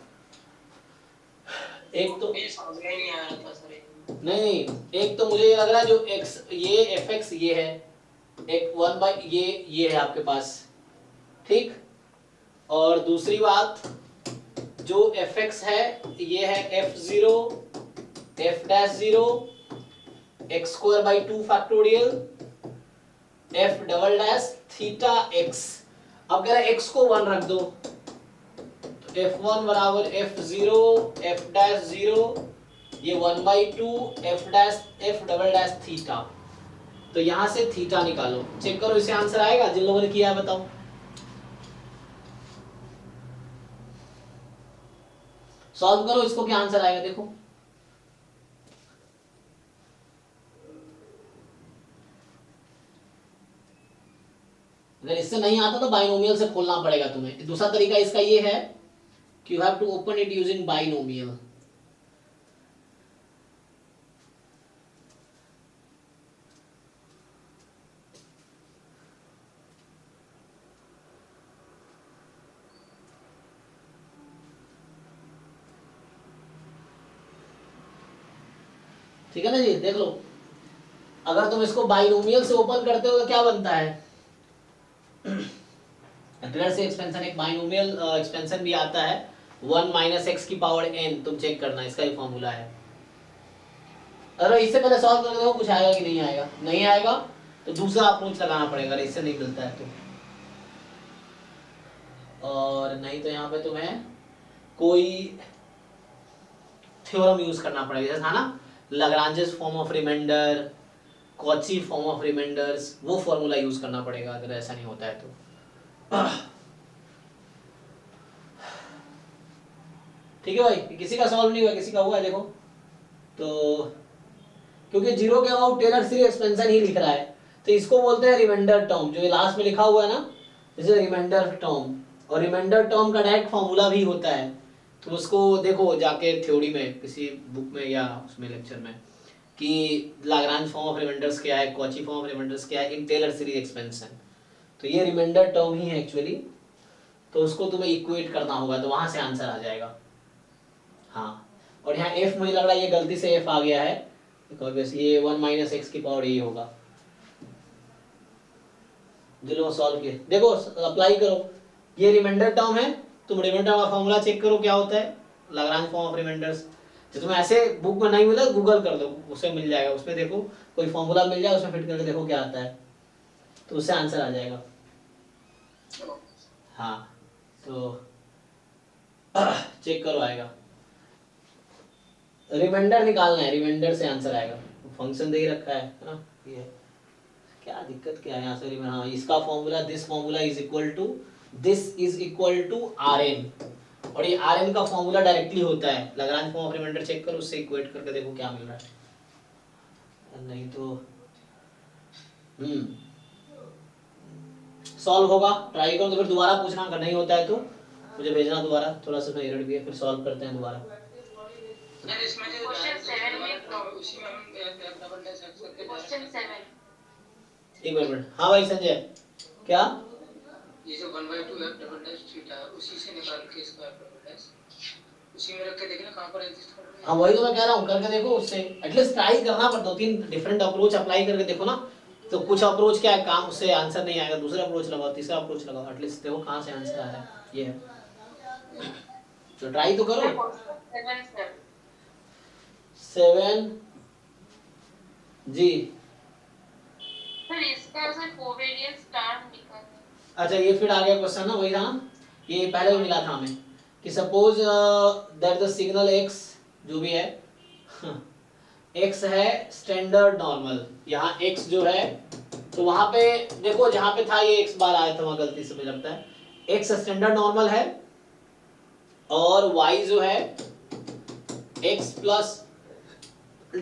एक तो ये समझ में नहीं आ रहा था सर। नहीं, एक तो मुझे ये लग रहा है जो x ये एफ एक्स ये है, एक 1 बाई ये है आपके पास, ठीक। और दूसरी बात जो एफ एक्स है ये है F zero F dash zero x square by 2 factorial F double dash theta x. अब कह रहा है x को 1 रख दो, तो f1 बराबर f0 f डैश 0 ये 1 by 2 f dash f double dash theta. तो यहां से थीटा निकालो, चेक करो इसे आंसर आएगा, जिन लोगों ने किया है बताओ। सॉल्व करो इसको, क्या आंसर आएगा देखो। अगर इससे नहीं आता तो बाइनोमियल से खोलना पड़ेगा तुम्हें। दूसरा तरीका इसका ये है कि you have to open it using binomial. ठीक है ना जी, देख लो, अगर तुम इसको बाइनोमियल से ओपन करते हो तो क्या बनता है, से एक्सपेंशन, एक बाइनोमियल एक्सपेंशन भी आता है 1 माइनस एक्स की पावर n, तुम चेक करना, इसका ही फॉर्मूला है। अरे इससे पहले सॉल्व कर दो, कुछ आएगा कि नहीं आएगा, नहीं आएगा तो दूसरा अप्रोच लगाना पड़ेगा, इससे नहीं मिलता है तो। और नहीं तो यहाँ पे तुम्हें कोई थ्योरम यूज करना पड़ेगा, जैसा ना Lagrange's form of remainder, Cauchy form of remainders, वो फॉर्मूला यूज करना पड़ेगा अगर ऐसा नहीं होता है तो। ठीक है भाई, किसी का सॉल्व नहीं हुआ, किसी का हुआ है देखो। तो क्योंकि जीरो के अबाउट टेलर सीरीज एक्सपेंशन ही लिख रहा है, तो इसको बोलते हैं रिमाइंडर टर्म, जो लास्ट में लिखा हुआ है ना, जैसे रिमाइंडर टर्म। और रिमाइंडर टर्म का डायरेक्ट फॉर्मूला भी होता है, तो उसको देखो जाके थ्योरी में किसी बुक में या उसमें लेक्चर में, कि लाग्रांज फॉर्म ऑफ रिमाइंडर्स क्या है, कॉची फॉर्म ऑफ रिमाइंडर्स क्या है इन टेलर सीरीज एक्सपेंशन। तो ये रिमाइंडर टर्म ही है एक्चुअली, तो उसको तुम्हें इक्वेट करना होगा, तो वहां से आंसर आ जाएगा। हाँ, और यहाँ f मुझे लग रहा है ये गलती से f आ गया है, ये 1 माइनस एक्स की पावर ये होगा। जो लोग सॉल्व किए देखो, अप्लाई करो, ये रिमाइंडर टर्म है, तुम रिमाइंडर का फॉर्मूला चेक करो क्या होता है, लाग्रांज फॉर्म ऑफ रिमाइंडर्स। जो तुम्हें ऐसे बुक में नहीं मिला गूगल कर दो, उससे मिल जाएगा, उसमें देखो कोई फॉर्मूला मिल जाए, उसमें फिट करके देखो क्या आता है, तो उससे आंसर आ जाएगा। हाँ, तो चेक करो आएगा, रिमाइंडर निकालना है, रिमाइंडर से आंसर आएगा। फंक्शन दे ही रखा है ना, ये क्या दिक्कत क्या है यहाँ से। हाँ, इसका formula, this formula is equal to, this is equal to Rn, और ये Rn का फॉर्मूला डायरेक्टली होता है Lagrange form of remainder, check करो, उससे इक्वेट करके देखो क्या मिल रहा है। नहीं तो सॉल्व होगा, ट्राई करो, तो फिर दोबारा पूछना, अगर नहीं होता है तो मुझे भेजना दोबारा, थोड़ा सा एरर भी है, फिर सॉल्व करते हैं दोबारा। यार इसमें जो क्वेश्चन 7 में उसी में हम डबल डैश एक्स करके क्वेश्चन 7 एक मिनट, हाँ भाई संजय, क्या ये जो 1/2 f डबल डैश थीटा उसी से निकाल के इसका डबल डैश उसी में रख के देखना कहां पर एग्जिस्ट कर रहा है। हाँ वही तो मैं कह रहा हूँ, करके देखो, उससे एटलीस्ट ट्राई करना, पर 2-3 डिफरेंट अप्रोच अप्लाई करके देखो ना, तो कुछ अप्रोच क्या है काम, उससे आंसर नहीं आएगा, दूसरा अप्रोच लगाओ, तीसरा अप्रोच लगाओ, एटलीस्ट देखो कहाँ से आंसर आ रहा है, ये है, तो ट्राई तो करो। 7 जी, सर इसका सर कोवेरिएंस टर्म निकालना। अच्छा ये फिर आ गया क्वेश्चन ना, वही था ना, ये पहले भी मिला था हमें, कि suppose that the signal x जो भी है x है स्टैंडर्ड नॉर्मल, यहाँ x जो है, तो वहां पे देखो जहां पे था ये x बार आया था वहां गलती से मुझे लगता है, x स्टैंडर्ड नॉर्मल है, और y जो है x प्लस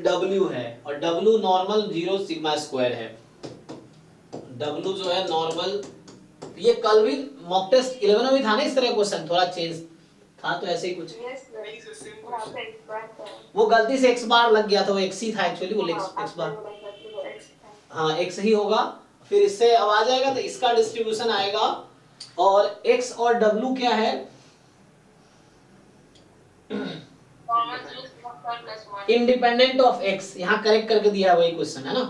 W है और W नॉर्मल 0 सिग्मा स्क्वायर है। W जो है नॉर्मल, ये कल भी मॉक टेस्ट 11 में भी था ना इस तरह क्वेश्चन, थोड़ा चेंज था तो ऐसे ही कुछ। Yes, sir. नहीं सर सेम वहाँ क्वेश्चन। पे X बार था। वो गलती से x बार लग गया था, वो x ही था एक्चुअली, वो हाँ, x बार, आपने बोला था कि वो X था। हाँ x ही होगा। फिर इससे अब आ जाएगा तो इसका डिस्ट्रीब्यूशन आएगा और x और w क्या है, इंडिपेंडेंट ऑफ x। यहाँ करेक्ट करके दिया है वही क्वेश्चन है ना।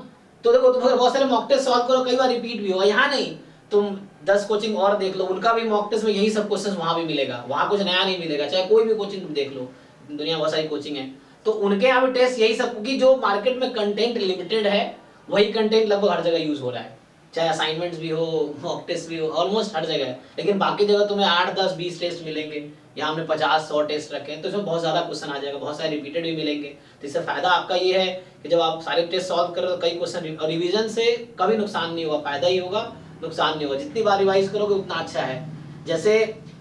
तो देखो तुम अगर बहुत सारे मॉक टेस्ट सॉल्व करो, कई बार रिपीट भी होगा, यहाँ नहीं, तुम 10 कोचिंग और देख लो, उनका भी मॉक टेस्ट में यही सब क्वेश्चन वहां भी मिलेगा, वहां कुछ नया नहीं मिलेगा। चाहे कोई भी कोचिंग तुम देख लो, दुनिया बहुत सारी कोचिंग है, तो उनके यहाँ भी टेस्ट यही सब, क्योंकि जो मार्केट में कंटेंट लिमिटेड है वही कंटेंट लगभग हर जगह यूज हो रहा है, चाहे असाइनमेंट्स भी हो, मॉक टेस्ट भी हो, ऑलमोस्ट हर जगह है। लेकिन बाकी जगह तुम्हें 8, 10, 20 टेस्ट मिलेंगे, यहाँ हमने 50, 100 टेस्ट रखे हैं, तो इसमें बहुत ज्यादा क्वेश्चन आ जाएगा, बहुत सारे रिपीटेड भी मिलेंगे। तो इससे फायदा आपका ये है कि जब आप सारे टेस्ट सॉल्व कर रहे हो, कई क्वेश्चन, और रिवीजन से कभी नुकसान नहीं होगा, फायदा ही होगा, नुकसान नहीं होगा। जितनी बार रिवाइज करोगे उतना अच्छा है। जैसे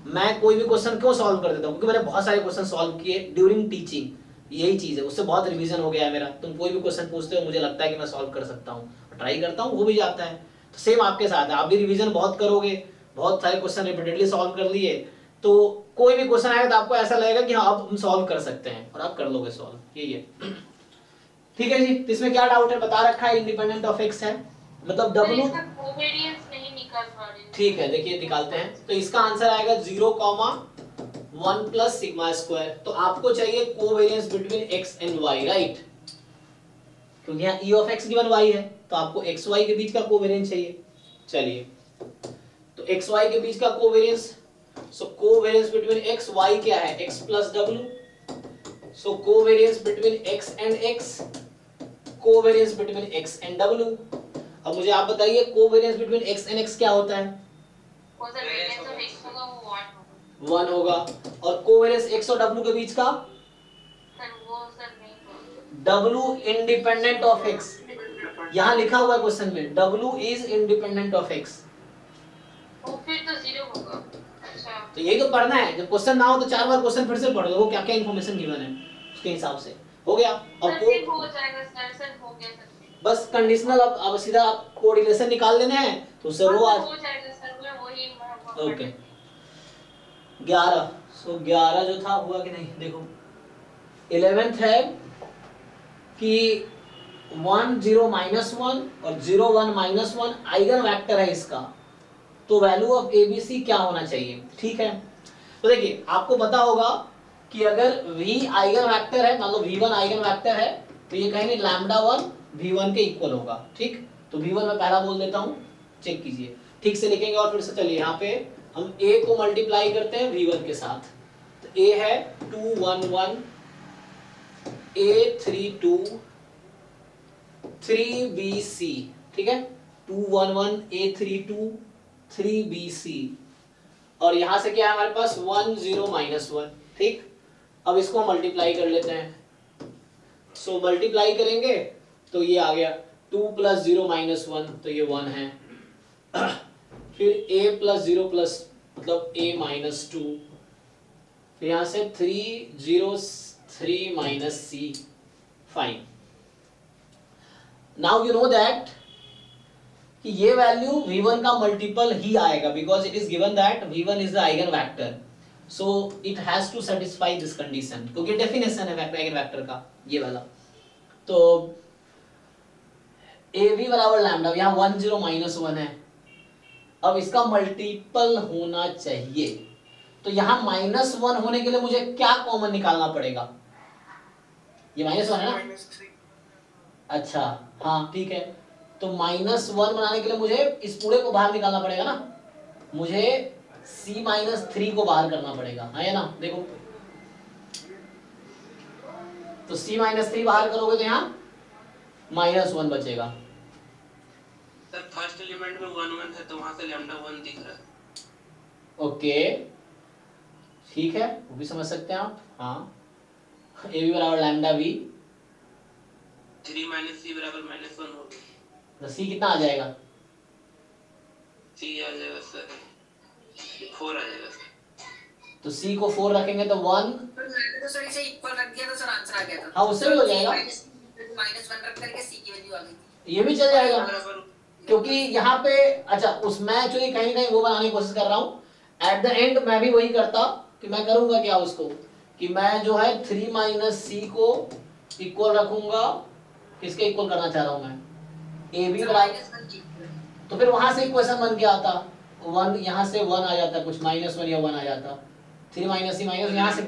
मैं कोई भी क्वेश्चन क्यों सॉल्व कर देता हूँ, क्योंकि मैंने बहुत सारे क्वेश्चन सॉल्व किए ड्यूरिंग टीचिंग, यही चीज है, उससे बहुत रिवीजन हो गया है मेरा। तुम कोई भी क्वेश्चन पूछते हो, मुझे लगता है कि मैं सॉल्व कर सकता हूँ, ट्राई करता हूँ, हो भी जाता है। तो सेम आपके साथ है, आप भी रिवीजन बहुत करोगे, बहुत सारे क्वेश्चन रिपीटेडली सॉल्व कर लिए, तो कोई भी क्वेश्चन आएगा तो आपको ऐसा लगेगा कि हाँ अब हम सॉल्व कर सकते हैं, और आप कर लोगे सॉल्व, यही है। ठीक है जी, तो इसमें क्या डाउट है, बता रखा है इंडिपेंडेंट ऑफ एक्स है, मतलब W। इसका कोवेरिएंस नहीं निकाल पा रहे हैं। ठीक है, देखिए निकालते हैं। तो इसका आंसर आएगा 0,1 प्लस सिग्मा स्क्वायर। तो आपको चाहिए covariance between x and y, right, क्योंकि यहाँ E of x given y है, तो आपको x y के बीच का कोवेरियंस चाहिए। चलिए, तो x y के बीच का कोवेरियंस, सो कोवेरियंस बिटवीन x y क्या है, x plus w, so covariance between x and x, covariance between x and w। अब मुझे आप बताइए covariance between x and x क्या होता है, वो सर वेरिएंस ऑफ x होगा वो 1 होगा। 1 होगा। और कोवेरियंस x और w के बीच का, सर वो सर नहीं होगा। w इंडिपेंडेंट ऑफ x, यहाँ लिखा हुआ है क्वेश्चन में, w is independent of x। वो फिर तो 0 होगा। अच्छा तो यही तो पढ़ना है, जब क्वेश्चन ना हो तो 4 बार क्वेश्चन फिर से पढ़ लो, वो क्या क्या इन्फॉर्मेशन गिवन है उसके हिसाब से हो गया। और सर फिर हो जाएगा सर हो गया सर। बस कंडीशनल, अब सीधा आप कोरिलेशन निकाल लेना है, तो उससे रो आज हो जाएगा सर, मैं वही ओके 11। सो 11 जो था हुआ कि नहीं, देखो 11th है कि 1 0 -1 और 0 1 -1 आइगन वेक्टर है इसका, तो वैल्यू ऑफ एबीसी क्या होना चाहिए। ठीक है, तो देखिए आपको पता होगा कि अगर v आइगन वेक्टर है, मान लो v1 आइगन वेक्टर है, तो ये कहेंगे λ1 v1 के इक्वल होगा। ठीक, तो v1 मैं पहला बोल देता हूँ, चेक कीजिए, ठीक से लिखेंगे। और फिर से चलिए यहाँ पे हम a को मल्टीप्लाई करते हैं v1 के साथ, तो a है 2 1 1 a 3 2 3bc, ठीक है, 2 1 1 a 3 2 3bc, और यहां से क्या है हमारे पास 1 0 -1। ठीक, अब इसको मल्टीप्लाई कर लेते हैं, सो मल्टीप्लाई करेंगे तो ये आ गया 2 + 0 -1, तो ये 1 है। फिर a + 0 प्लस मतलब a -2, फिर यहां से 3 0 3 c, fine. Now you know that कि ये वैल्यू v1 का मल्टीपल ही आएगा, because it is given that v1 is the eigen vector, so it has to satisfy this condition, क्योंकि डेफिनेशन है आइगन वेक्टर का ये वाला। तो av बराबर लैम्डा, यहाँ 1 0 -1 है, अब इसका मल्टीपल होना चाहिए, तो यहाँ -1 होने के लिए मुझे क्या कॉमन निकालना पड़ेगा, ये -1 है ना, -3 अच्छा हाँ ठीक है, तो -1 बनाने के लिए मुझे इस पूरे को बाहर निकालना पड़ेगा ना, मुझे c -3 को बाहर करना पड़ेगा, है ना। देखो तो c -3 बाहर करोगे तो यहाँ -1 बचेगा। सर फर्स्ट एलिमेंट में 1 1 है तो वहां से λ1 दिख रहा है। ओके ठीक है, वो भी समझ सकते हैं आप, हाँ a भी बराबर लैम्डा v, 3 - c बराबर -1 हो गया, तो c कितना आ जाएगा, c आ जाएगा सर 4 आ जाएगा सर। तो c को 4 रखेंगे तो 1, तो मैंने तो सर इसे इक्वल रख दिया तो सर आंसर आ गया था। हाँ उससे भी हो जाएगा, -1 रख करके c की वैल्यू आ गई थी। ये भी चल जाएगा बराबर क्योंकि यहाँ पे अच्छा उसमें एक्चुअली कहीं ना कहीं वो बनाने की कोशिश कर रहा हूँ। एट द एंड मैं भी वही करता कि मैं करूंगा क्या उसको कि मैं जो है 3 माइनस सी को इक्वल रखूंगा, किसके इक्वल करना चाह रहा हूँ मैं, ए बी बराबर, -1 की तो फिर वहां से इक्वेशन बन के आता 1, यहाँ से 1 आ जाता, कुछ -1 या 1 आ जाता, 3 माइनस सी माइनस यहाँ से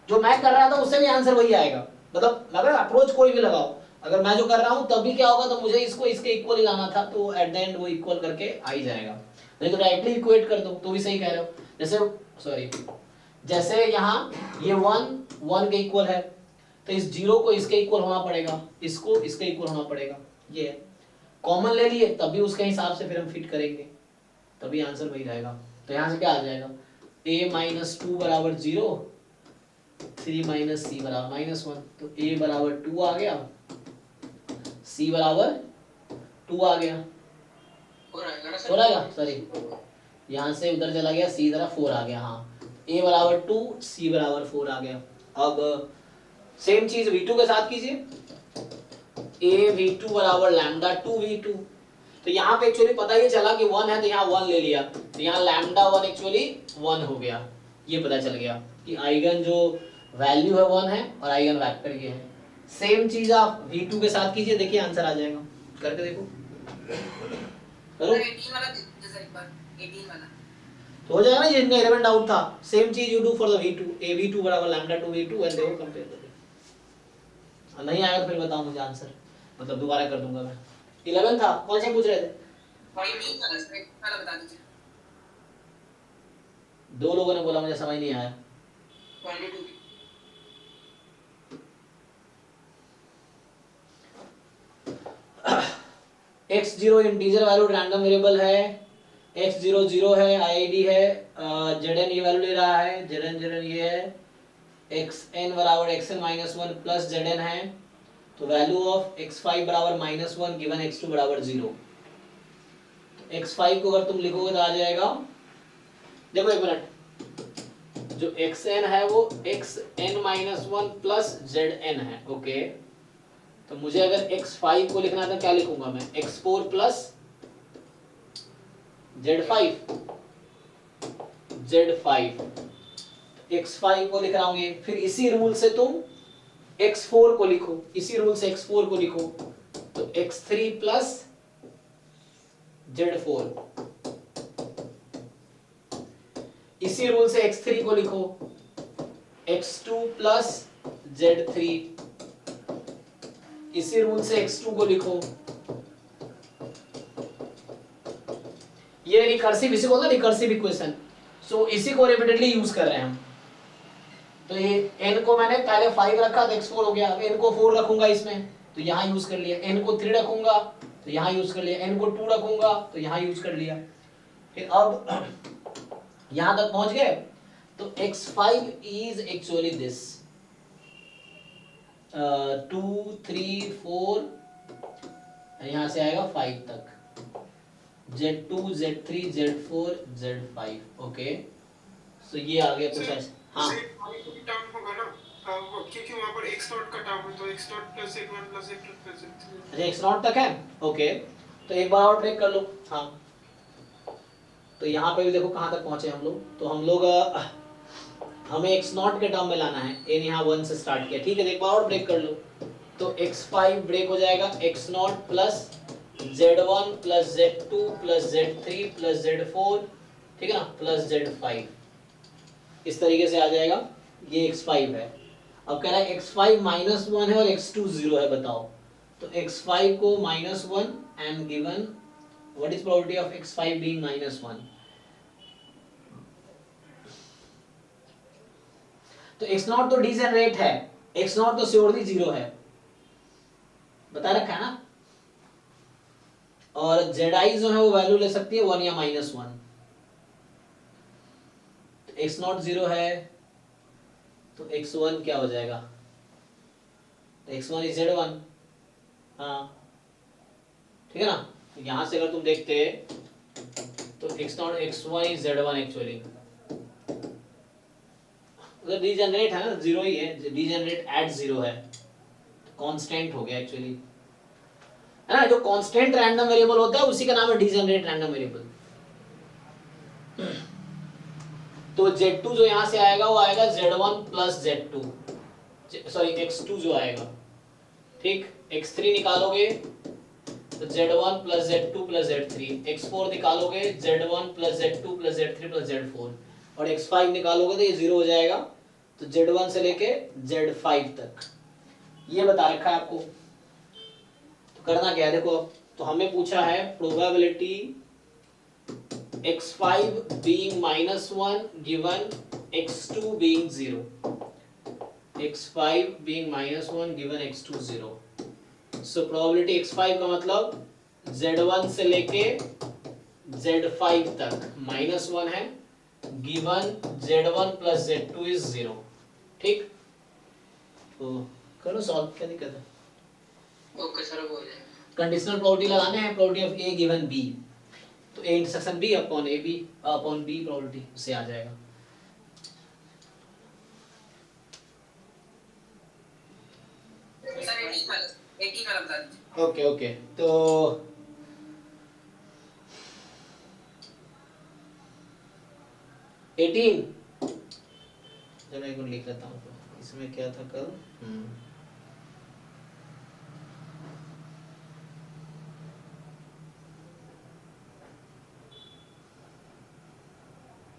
जो मैं कर रहा था उससे भी आंसर वही आएगा। मतलब अगर अप्रोच कोई भी लगाओ, अगर मैं जो कर रहा हूँ तब भी क्या होगा, तो मुझे इसको इसके इक्वल ही लाना था, तो एट द एंड वो इक्वल करके आ ही जाएगा। नहीं तो डायरेक्टली इक्वेट कर दो तो भी सही कह रहे हो। जैसे सॉरी, जैसे यहाँ ये 1 के इक्वल है, तो इस 0 को इसके इक्वल होना पड़ेगा, इसको इसके इक्वल होना पड़ेगा, ये है। कॉमन ले लिए तब भी उसके हिसाब से फिर हम फिट करेंगे, तभी आंसर वही रहेगा। तो यहाँ से क्या आ जाएगा, a माइनस 2 बराबर 0, 3 माइनस सी बराबर -1, तो a बराबर 2 आ गया, c बराबर 2 आ गया, हो रहेगा ना हो रहेगा, सॉरी यहाँ से उधर चला गया, c तरफ 4 आ गया, हाँ a बराबर 2, c बराबर 4 आ गया। अब सेम चीज v2 के साथ कीजिए, a v2 बराबर लैम्डा 2 v2, तो यहाँ पे एक्चुअली पता ही चला कि 1 है तो यहाँ 1 ले लिया, तो यहाँ लैम्डा 1 एक्चुअली 1 हो गया, ये पता चल गया कि आइगन जो वैल्यू है 1 है और आइगन वेक्टर ये है। सेम चीज आप v2 के साथ कीजिए, देखिए आंसर आ जाएगा, करके देखो, करो 18 वाला दे दो सर एक बार, 18 वाला तो हो जाएगा ना, ये इनका इलेवेंट डाउट था। सेम चीज you do for the v2, a v2 बराबर लैम्डा 2 v2 एंड देखो कंपेयर करो, नहीं आएगा तो फिर बताओ मुझे आंसर, मतलब दोबारा कर दूंगा मैं। 11 था, कौन सा पूछ रहे थे? 18 वाला सर एक वाला बता दीजिए। दो लोगों ने बोला, मुझे समझ नहीं आया। 22 x0 integer valued random variable है, x0 0 है, IID है, zn ये वैल्यू ले रहा है, zn ये है, xn बराबर xn -1 प्लस zn है, तो वैल्यू ऑफ x5 बराबर -1 गिवन x2 बराबर 0। x5 को अगर तुम लिखोगे तो आ जाएगा, देखो एक मिनट, जो xn है वो xn -1 प्लस zn है, ओके। तो मुझे अगर x5 को लिखना था क्या लिखूंगा मैं, x4 प्लस z5, x5 को लिख रहा हूं ये, फिर इसी रूल से तुम x4 को लिखो, इसी रूल से x4 को लिखो, तो x3 प्लस z4, इसी रूल से x3 को लिखो, x2 प्लस z3, इसी रूल से x2 को लिखो। ये रिकर्सिव, इसी को ना रिकर्सिव इक्वेशन, सो इसी को रिपीटेडली यूज कर रहे हैं हम। तो ये n को मैंने पहले 5 रखा तो x4 हो गया, अब n को 4 रखूंगा इसमें तो यहाँ यूज कर लिया, n को 3 रखूंगा तो यहाँ यूज कर लिया, n को 2 रखूंगा तो यहाँ यूज कर लिया। फिर अब यहाँ तक पहुंच गए, तो x5 इज एक्चुअली दिस 2 3 4, यहाँ से आएगा 5 तक, Z2 Z3 Z4 Z5, okay. सो ये आ गया कुछ ऐसा, हाँ टर्म होगा ना, क्योंकि वहाँ पर x नॉट का टर्म है, तो x not plus z1 plus z2 plus z3। अच्छा x नॉट तक है, ओके। तो एक बार और ब्रेक कर लो, हाँ। तो यहाँ पे भी देखो कहाँ तक पहुंचे हम लोग, तो हम लोग हमें x नॉट के टर्म में लाना है, n यहाँ 1 से स्टार्ट किया, ठीक है। एक बार और ब्रेक कर लो, तो x5 ब्रेक हो जाएगा x not plus z1 plus z2 plus z3 plus z4, ठीक है ना, प्लस z5, इस तरीके से आ जाएगा। ये x5 है। अब कह रहा है x5 -1 है और x2 0 है, बताओ। तो x5 को -1 and given what is probability of x5 being -1, तो x0 तो डिजेनरेट है, x0 तो श्योरली 0 है, बता रखा है ना। और zi जो है वो वैल्यू ले सकती है 1 या -1, तो x0 0 है, तो x1 क्या हो जाएगा, तो x1 इज z1, हाँ ठीक है ना। तो यहां से अगर तुम देखते तो x0 x1 is z1 actually, उधर डिजेनरेट है ना, 0 ही है, डिजेनरेट एट 0 है, कांस्टेंट हो गया एक्चुअली, है ना। जो कांस्टेंट रैंडम वेरिएबल होता है उसी का नाम है डिजनरेट रैंडम वेरिएबल। तो Z2 जो यहां से आएगा वो आएगा Z1 plus Z2, sorry X2 जो आएगा, ठीक। X3 निकालोगे तो Z1 plus Z2 plus Z3, X4 निकालोगे Z1 plus Z2 plus Z3 plus Z4, और X5 निकालोगे तो ये 0 हो जाएगा। तो Z1 से लेके Z5 तक ये बता रखा है आपको। तो करना क्या है देखो, तो हमें पूछा है probability x5 being -1 given x2 being 0, x5 being -1 given x2 0। So probability x5 का मतलब Z1 से लेके Z5 तक -1 है, given Z1 plus Z2 is 0, ठीक। तो करो सॉल्व, क्या दिक्कत है। ओके सर, वो हो जाएगा। कंडीशनल प्रोबेबिलिटी लगाने हैं, probability of A given B, तो A intersection B upon AB upon B probability से आ जाएगा। सर 18 वाला बता दीजिए। ओके ओके, तो एटीन, जब मैं एक बार लिख लेता हूँ तो इसमें क्या था कल।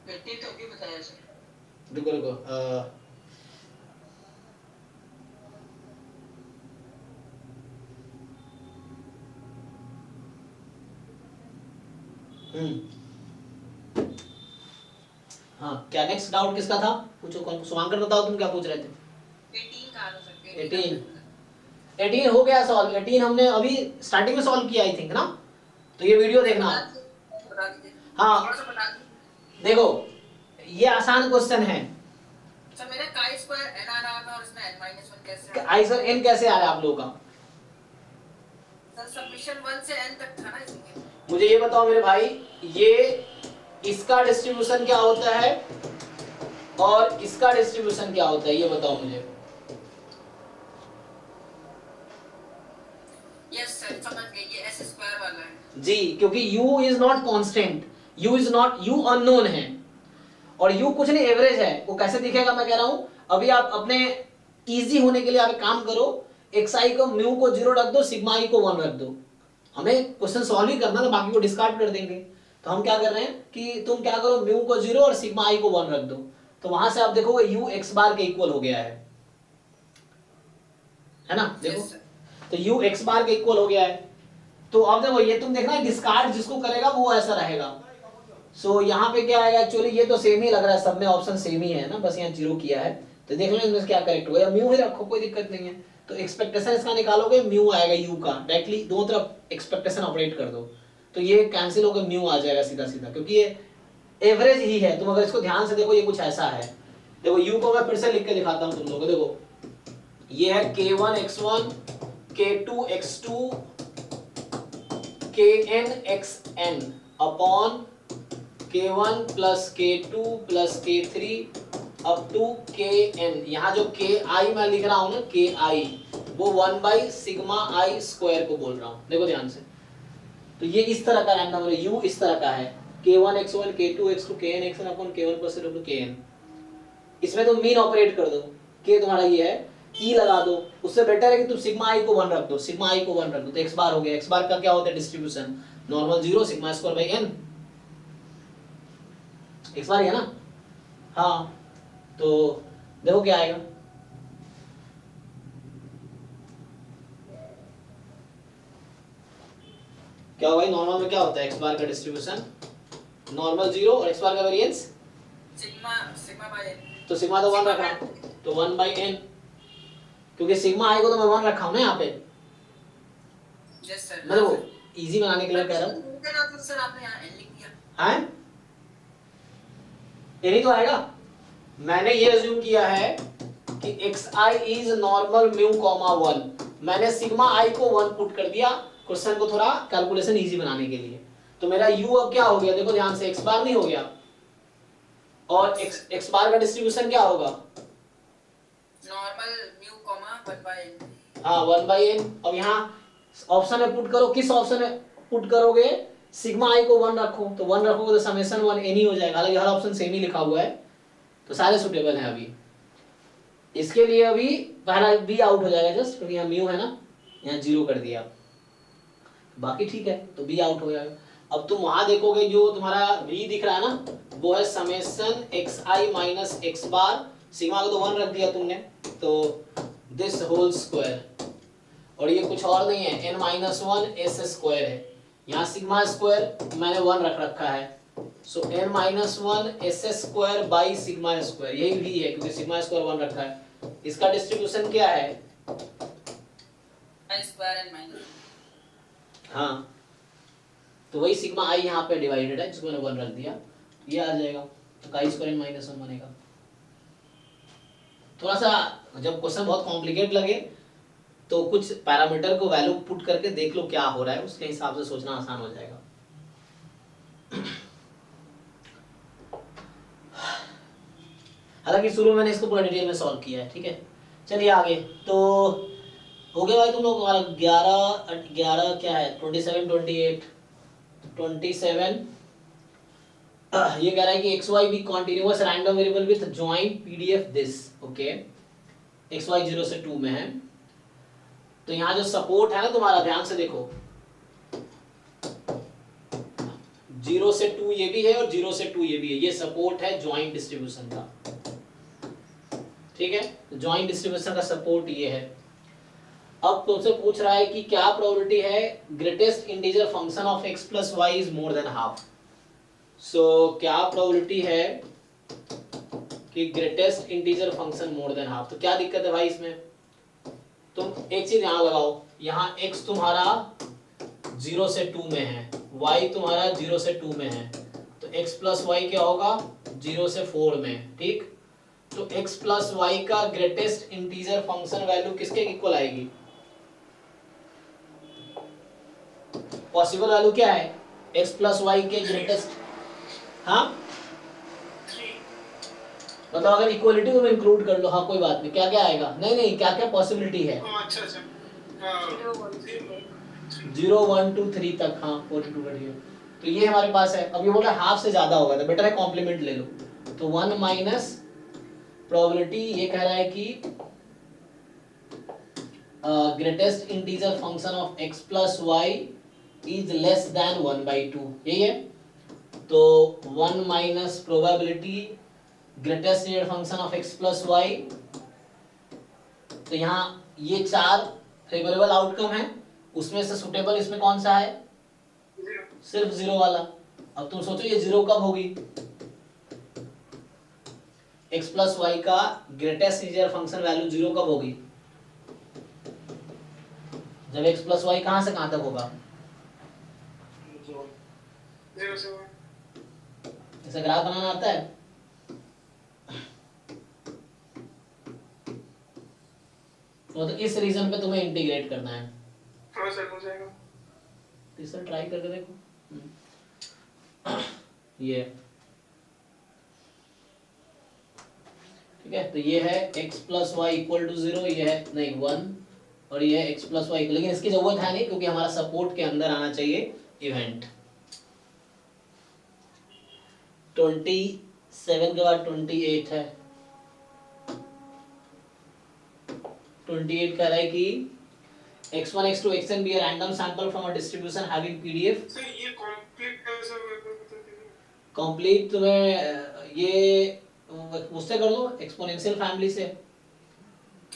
18 तो अभी बताया सर। रुको रुको, हाँ, क्या नेक्स्ट डाउट किसका था, पूछो। कौन, सुमांकर बताओ तुम क्या पूछ रहे थे। 18 कहाँ हो सकते हैं? 18 हो गया सॉल्व। 18 हमने अभी स्टार्टिंग में सॉल्व किया आई थिंक ना, तो ये वीडियो देखना। बता दीजिए। हाँ थोड़ा सा बता दीजिए। देखो, ये आसान क्वेश्चन है। सर मेरा chi स्क्वायर n आ रहा था और इसमें n-1 कैसे आया? आई सर n कैसे आया आप लोगों का, सर सबमिशन 1 से n तक था ना इसमें। मुझे ये बताओ मेरे भाई, ये इसका डिस्ट्रीब्यूशन क्या होता है और इसका डिस्ट्रीब्यूशन क्या होता है, ये बताओ मुझे। यस सर, समझ गए, ये s स्क्वायर वाला है। जी, क्योंकि u is not constant, u is not, u unknown है और u कुछ नहीं एवरेज है। वो कैसे दिखेगा मैं कह रहा हूं, अभी आप अपने इजी होने के लिए आप एक काम करो, xi को म्यू को 0 रख दो, सिग्मा i को 1 रख दो। हमें क्वेश्चन सॉल्व ही करना, तो बाकी को डिस्कार्ड कर देंगे। तो हम क्या कर रहे हैं कि तुम क्या करो, म्यू को 0 और सिग्मा i को 1 रख दो, तो वहां से आप देखोगे u x बार के इक्वल हो गया है ना। देखो Yes, sir. तो u x बार के इक्वल हो गया है। तो अब देखो, ये तुम देखना डिस्कार्ड जिसको करेगा वो ऐसा रहेगा। सो यहाँ पे क्या आएगा, एक्चुअली ये तो सेम ही लग रहा है, सब में ऑप्शन सेम ही है ना, बस यहाँ 0 किया है। तो देख लो इसमें क्या करेक्ट होगा, या म्यू ही रखो, कोई दिक्कत नहीं है। तो एक्सपेक्टेशन इसका निकालोगे, म्यू आएगा यू का, डायरेक्टली दोनों तरफ एक्सपेक्टेशन ऑपरेट कर दो, तो ये कैंसिल होकर म्यू आ जाएगा सीधा सीधा, क्योंकि ये एवरेज ही है। तुम अगर इसको ध्यान से देखो, ये कुछ ऐसा है। देखो यू को मैं फिर से लिख के दिखाता हूँ तुम लोगों को। देखो ये है k1 x1 k2 x2 kn xn upon k1 plus k2 plus k3 up to kn। यहाँ जो ki मैं लिख रहा हूँ ना, ki वो 1 बाई सिग्मा i स्क्वायर को बोल रहा हूँ। देखो ध्यान से, तो ये इस तरह का रैंडम है, u इस तरह का है, k1 x1 k2 x2 kn xn upon k1 plus kn। इसमें तुम मीन ऑपरेट कर दो, k तुम्हारा ये है, e लगा दो। उससे बेटर है कि तुम सिग्मा i को 1 रख दो, सिग्मा i को 1 रख दो, तो x बार हो गया। x बार का क्या होता है distribution, normal 0 sigma square by n, x बार है ना। हाँ, तो देखो क्या आएगा, क्या होगा, नॉर्मल में क्या होता है, x बार का डिस्ट्रीब्यूशन नॉर्मल 0 और x बार का वेरिएंस सिग्मा बाय n। तो सिग्मा तो 1 रखा, तो 1 बाई n, क्योंकि सिग्मा i को तो मैं 1 रखा हूं ना यहाँ पे। Yes sir. मैं देखो इजी बनाने के लिए कह रहा हूं। तो सर आपने यहाँ n लिख दिया। हैं, ये नहीं तो आएगा। मैंने ये अज्यूम किया है कि xi is normal mu comma 1, मैंने सिग्मा i को 1 पुट कर दिया क्वेश्चन को थोड़ा कैलकुलेशन इजी बनाने के लिए। तो मेरा u अब क्या हो गया, देखो ध्यान से, x बार नहीं हो गया, और x बार का डिस्ट्रीब्यूशन क्या होगा, normal mu comma 1 by n। हाँ 1/n। अब यहाँ ऑप्शन में पुट करो, किस ऑप्शन में पुट करोगे? सिग्मा आई को 1 रखो, तो 1 रखोगे तो समेशन 1 n ही हो जाएगा। हालांकि हर ऑप्शन सेम ही लिखा हुआ है, तो सारे सुटेबल हैं। अभी इसके लिए अभी पहला बी आउट हो जाएगा जस्ट, क्योंकि यहाँ म्यू है ना, यहाँ 0 कर दिया, बाकी ठीक है, तो बी आउट हो जाएगा। अब तुम वहां देखोगे जो तुम्हारा बी दिख रहा है ना, वो है समेशन xi माइनस x बार, सिग्मा को तो 1 रख दिया तुमने, तो दिस होल स्क्वायर, और ये कुछ और नहीं है n माइनस 1 s स्क्वायर है। यहाँ सिग्मा स्क्वायर मैंने 1 रख रखा है, सो n minus 1 s square by sigma square, यही भी है क्योंकि सिग्मा स्क्वायर 1 रखा है। इसका डिस्ट्रीब्यूशन क्या है? I square and minus. हाँ, तो वही सिग्मा आई यहाँ पे डिवाइडेड है, जिसको मैंने 1 रख दिया, ये आ जाएगा, तो काई स्क्वायर n माइनस 1 बनेगा। थोड़ा सा जब क्वेश्चन बहुत कॉम्प्लिकेट लगे तो कुछ पैरामीटर को वैल्यू पुट करके देख लो क्या हो रहा है, उसके हिसाब से सोचना आसान हो जाएगा। हालांकि शुरू में मैंने इसको पूरा डिटेल में सॉल्व किया है, ठीक है। चलिए आगे, तो हो गया भाई तुम लोग हमारा 11 क्या है 27 27 ये कह रहा है कि xy भी continuous random variable with joint PDF this, okay, xy 0 से 2 में है। तो यहाँ जो सपोर्ट है ना तुम्हारा, ध्यान से देखो, 0 से 2 ये भी है और 0 से 2 ये भी है, ये सपोर्ट है जॉइंट डिस्ट्रीब्यूशन का, ठीक है। तो जॉइंट डिस्ट्रीब्यूशन का सपोर्ट ये है। अब तुमसे पूछ रहा है कि क्या प्रोबेबिलिटी है greatest integer function of x plus y is more than half. So क्या प्रोबेबिलिटी है कि greatest integer function more than half? तो क्या दिक्कत है भाई इसमें? तुम एक चीज यहां लगाओ, यहाँ x तुम्हारा 0 से 2 में है, y तुम्हारा 0 से 2 में है, तो x प्लस वाई क्या होगा 0 से 4 में, ठीक। तो x प्लस वाई का ग्रेटेस्ट इंटीजर फंक्शन वैल्यू किसके इक्वल आएगी? पॉसिबल वैल्यू क्या है x प्लस वाई के ग्रेटेस्ट? हाँ मतलब अगर इक्वलिटी तुम इंक्लूड कर लो, हाँ कोई बात नहीं, क्या क्या आएगा? नहीं क्या क्या पॉसिबिलिटी है? अच्छा 0 1 2 3 तक, हाँ 42 बढ़िया। तो ये हमारे पास है। अब ये बोल रहा है हाफ से ज्यादा होगा, तो बेटर है कॉम्प्लीमेंट ले लो। तो 1 माइनस प्रोबेबिलिटी, ये कह रहा है कि greatest integer function of x plus y is less than 1/2, यही है। तो 1 minus probability greatest integer function of x plus y, तो यहाँ ये 4 फेवरेबल आउटकम है, उसमें से सुटेबल इसमें कौन सा है? सिर्फ 0 वाला। अब तुम सोचो ये 0 कब होगी? x प्लस वाई का ग्रेटेस्ट इंटीजर फंक्शन वैल्यू 0 कब होगी? जब x प्लस वाई कहां से कहां तक होगा? 0 से 1। ऐसा ग्राफ बनाना आता है? तो इस रीजन पे तुम्हें इंटीग्रेट करना है। हाँ सर हो जाएगा। तो इसे ट्राई करके देखो। ये ठीक है, तो ये है x plus y equal to 0, ये है नहीं 1, और ये है x प्लस वाई, लेकिन इसकी जरूरत है नहीं क्योंकि हमारा सपोर्ट के अंदर आना चाहिए इवेंट। 27 के बाद 28 है। 28 कह रहा है कि x1 x2 xn be a random sample from a distribution having PDF। Sir ये कंप्लीट कैसे होगा बता दीजिए। कंप्लीट तुम्हें ये उससे कर लो, एक्सपोनेंशियल फैमिली से।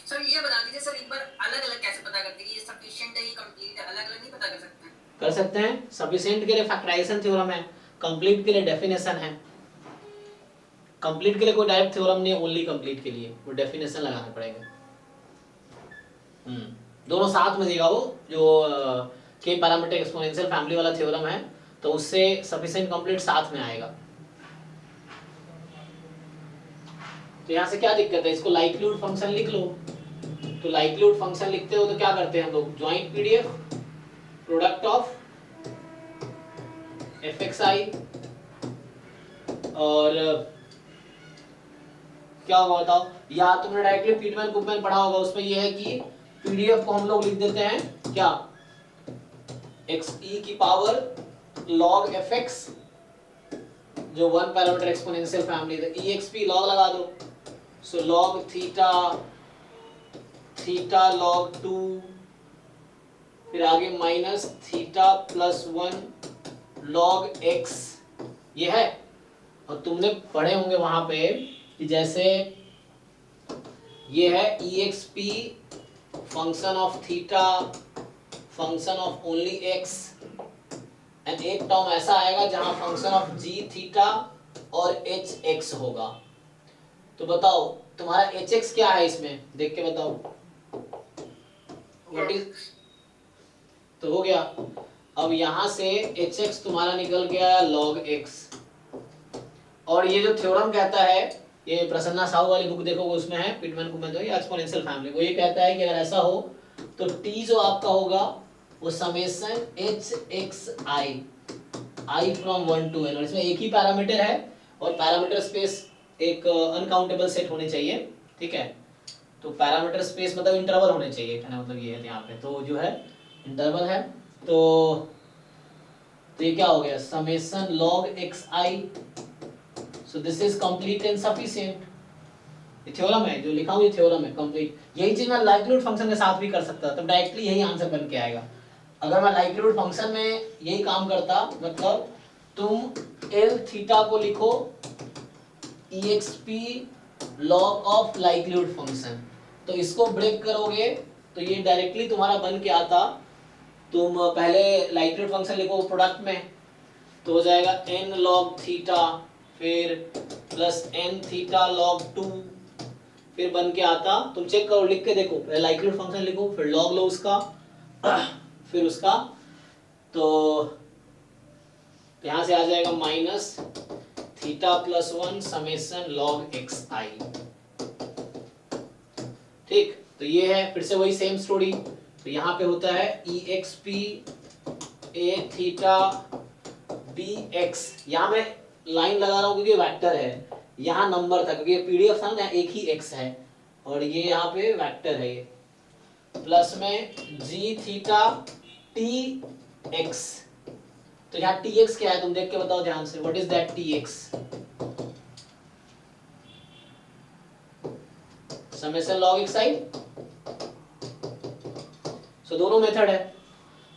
सर ये बता दीजिए सर, एक बार अलग अलग कैसे पता करते हैं? ये सफिशिएंट है, ये कंप्लीट है, अलग अलग नहीं पता कर सकते हैं? कर सकते हैं। सफिशिएंट के लिए फैक्टराइजेशन थ्योरम है, कंप्लीट के लिए डेफिनेशन है। कंप्लीट के लिए कोई डायरेक्ट थ्योरम नहीं है, ओनली कंप्लीट के लिए वो डेफिनेशन लगाना पड़ेगा। दोनों साथ में देगा वो जो के पैरामीटर एक्सपोनेंशियल फैमिली वाला थ्योरम है, तो उससे सफिशिएंट कंप्लीट साथ में आएगा। तो यहाँ से क्या दिक्कत है? इसको लाइक्लीहुड फंक्शन लिख लो। तो लाइक्लीहुड फंक्शन लिखते हो तो क्या करते हैं हम लोग? Joint PDF product of fxi और क्या होगा बताओ? या तुमने डायरेक्टली फीडमैन बुकमैन पढ़ा होगा, उसमें ये है कि पीडीएफ को हम लोग लिख देते हैं क्या, एक्स ई की पावर log fx, जो वन पैरामीटर एक्सपोनेंशियल फैमिली है, exp log लगा दो, सो log थीटा थीटा log 2, फिर आगे minus theta plus 1 log x, ये है। और तुमने पढ़े होंगे वहां पे कि जैसे ये है exp function of theta function of only x, and एक टर्म ऐसा आएगा जहां फंक्शन ऑफ g थीटा और h x होगा। तो बताओ तुम्हारा h x क्या है इसमें, देख के बताओ व्हाट इज, तो हो गया। अब यहां से एच एक्स तुम्हारा निकल गया log x, और ये जो थ्योरम कहता है, ये प्रसन्ना साहू वाली बुक देखोगे उसमें है, पिटमैन कुमेन या एक्सपोनेंशियल फैमिली, वो ये कहता है कि अगर ऐसा हो तो t जो आपका होगा वो summation H x I from 1 to n, और इसमें एक ही पैरामीटर है और पैरामीटर स्पेस एक अनकाउंटेबल सेट होने चाहिए, ठीक है। तो पैरामीटर स्पेस मतलब इंटरवल होने चाहिए, कहने मतलब ये है यहाँ पे, तो जो है इंटरवल है, तो ये क्या हो गया, summation log xi, so this is complete and sufficient. ये थ्योरम है, जो लिखा हूं ये थ्योरम है कंप्लीट। यही चीज मैं लाइक्लीहुड फंक्शन के साथ भी कर सकता, तो डायरेक्टली यही आंसर बन के आएगा। अगर मैं लाइक्लीहुड फंक्शन में यही काम करता, मतलब तुम l थीटा को लिखो exp log of likelihood function, तो इसको ब्रेक करोगे तो ये डायरेक्टली तुम्हारा बन के आता, तुम पहले लाइक्लीहुड फंक्शन लिखो प्रोडक्ट में, तो हो जाएगा n log थीटा, फिर प्लस n थीटा log 2, फिर बन के आता, तुम चेक करो लिख के देखो, पहले लाइक्लीहुड फंक्शन लिखो फिर log लो उसका फिर उसका, तो यहां से आ जाएगा minus theta plus 1 summation log xi, ठीक। तो ये है फिर से वही सेम स्टोरी, तो यहाँ पे होता है exp a थीटा bx, यहाँ मैं लाइन लगा रहा हूँ क्योंकि वेक्टर है, यहाँ नंबर था क्योंकि पीडीएफ था ना, एक ही x है, और ये यहाँ पे वेक्टर है, ये प्लस में g थीटा tx, तो यहाँ tx क्या है तुम देख के बताओ ध्यान से, what is that tx, summation log xi, सो दोनों मेथड है,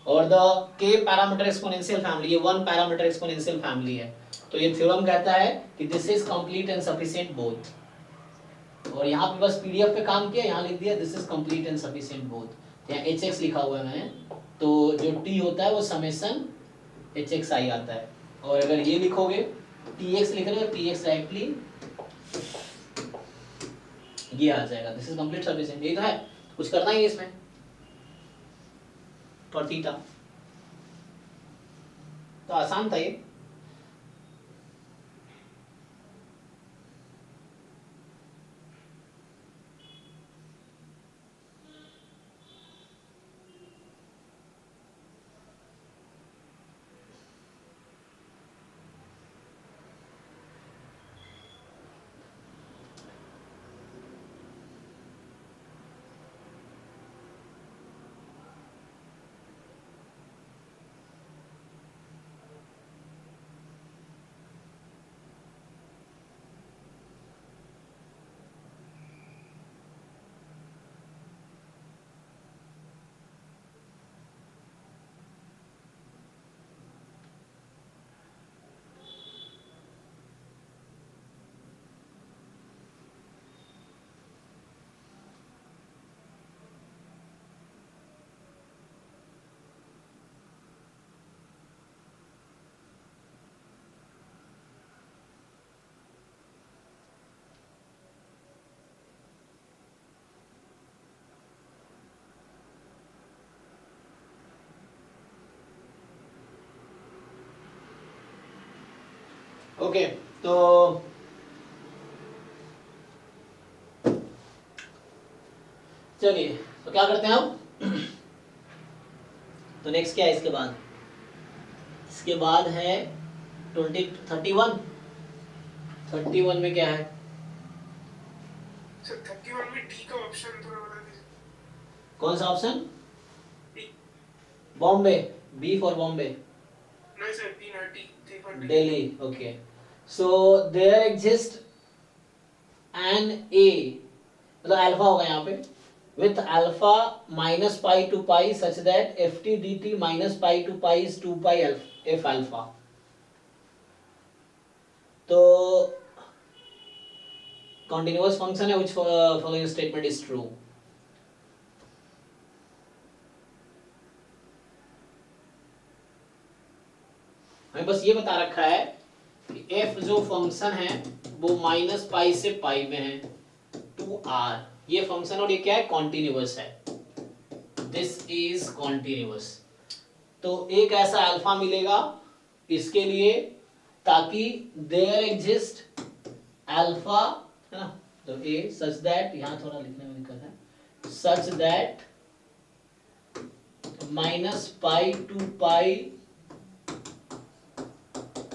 और the k parameter exponential family, ये वन पैरामीटर एक्सपोनेंशियल फैमिली है, तो ये थ्योरम कहता है कि this is complete and sufficient both, और यहाँ पे बस पीडीएफ पे काम किया, यहाँ लिख दिया this is complete and sufficient both, यहाँ एच एक्स लिखा हुआ है मैंने, तो जो टी होता है वो समेशन एच एक्स आई आता है, और अगर ये लिखोगे टी एक्स लिख रहे हो टी एक्स डायरेक्टली ये आ जाएगा, दिस इज कंप्लीट सफिशिएंट, ये तो है, कुछ करना ही है इसमें फॉर थीटा, तो आसान था ये। ओके, तो चलिए तो क्या करते हैं अब तो नेक्स्ट क्या है इसके बाद, इसके बाद है 31 में क्या है, सर 31 में डी का ऑप्शन थोड़ा बता दीजिए। कौन सा option? B. Bombay, B for Bombay, नहीं सर, T ना, T for T. Delhi, okay. So there exist an a, मतलब अल्फा होगा यहाँ पे, with alpha minus pi to pi such that ft dt minus pi to pi is 2 pi f alpha. तो continuous function है, which following statement is true. हमें बस ये बता रखा है कि f जो फंक्शन है वो माइनस पाई से पाई में है, टू आर ये फंक्शन, और ये क्या है? कॉन्टिन्यूअस है. This is continuous. तो एक ऐसा अल्फा मिलेगा इसके लिए ताकि देयर एग्जिस्ट अल्फा, है ना, तो ए सच दैट, यहां थोड़ा लिखने में दिक्कत है, such that minus pi to pi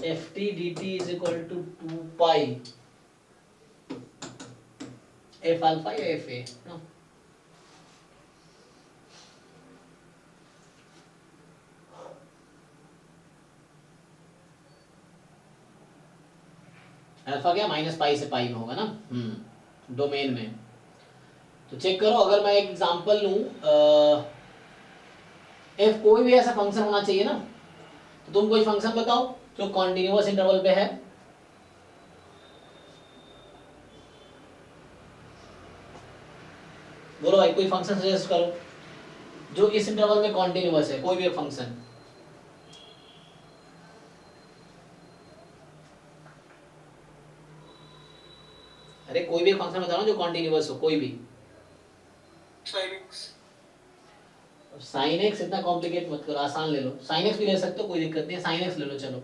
f t d t is equal to 2 pi f alpha या एफ ए. अल्फा क्या? माइनस पाई से पाई में होगा ना, डोमेन में. तो चेक करो, अगर मैं एक एग्जांपल लूं, एफ कोई भी ऐसा फंक्शन होना चाहिए ना, तो तुम कोई फंक्शन बताओ जो कॉन्टिन्यूअस इंटरवल पे है. बोलो भाई, कोई फंक्शन सजेस्ट करो जो इस इंटरवल में कॉन्टिन्यूअस है, कोई भी फंक्शन. अरे कोई भी फंक्शन बताओ जो कॉन्टिन्यूअस हो, कोई भी. Sin x. साइन एक्स इतना कॉम्प्लिकेट मत करो, आसान ले लो. साइन एक्स भी ले सकते हो, कोई दिक्कत नहीं है, साइन एक्स ले लो. चलो,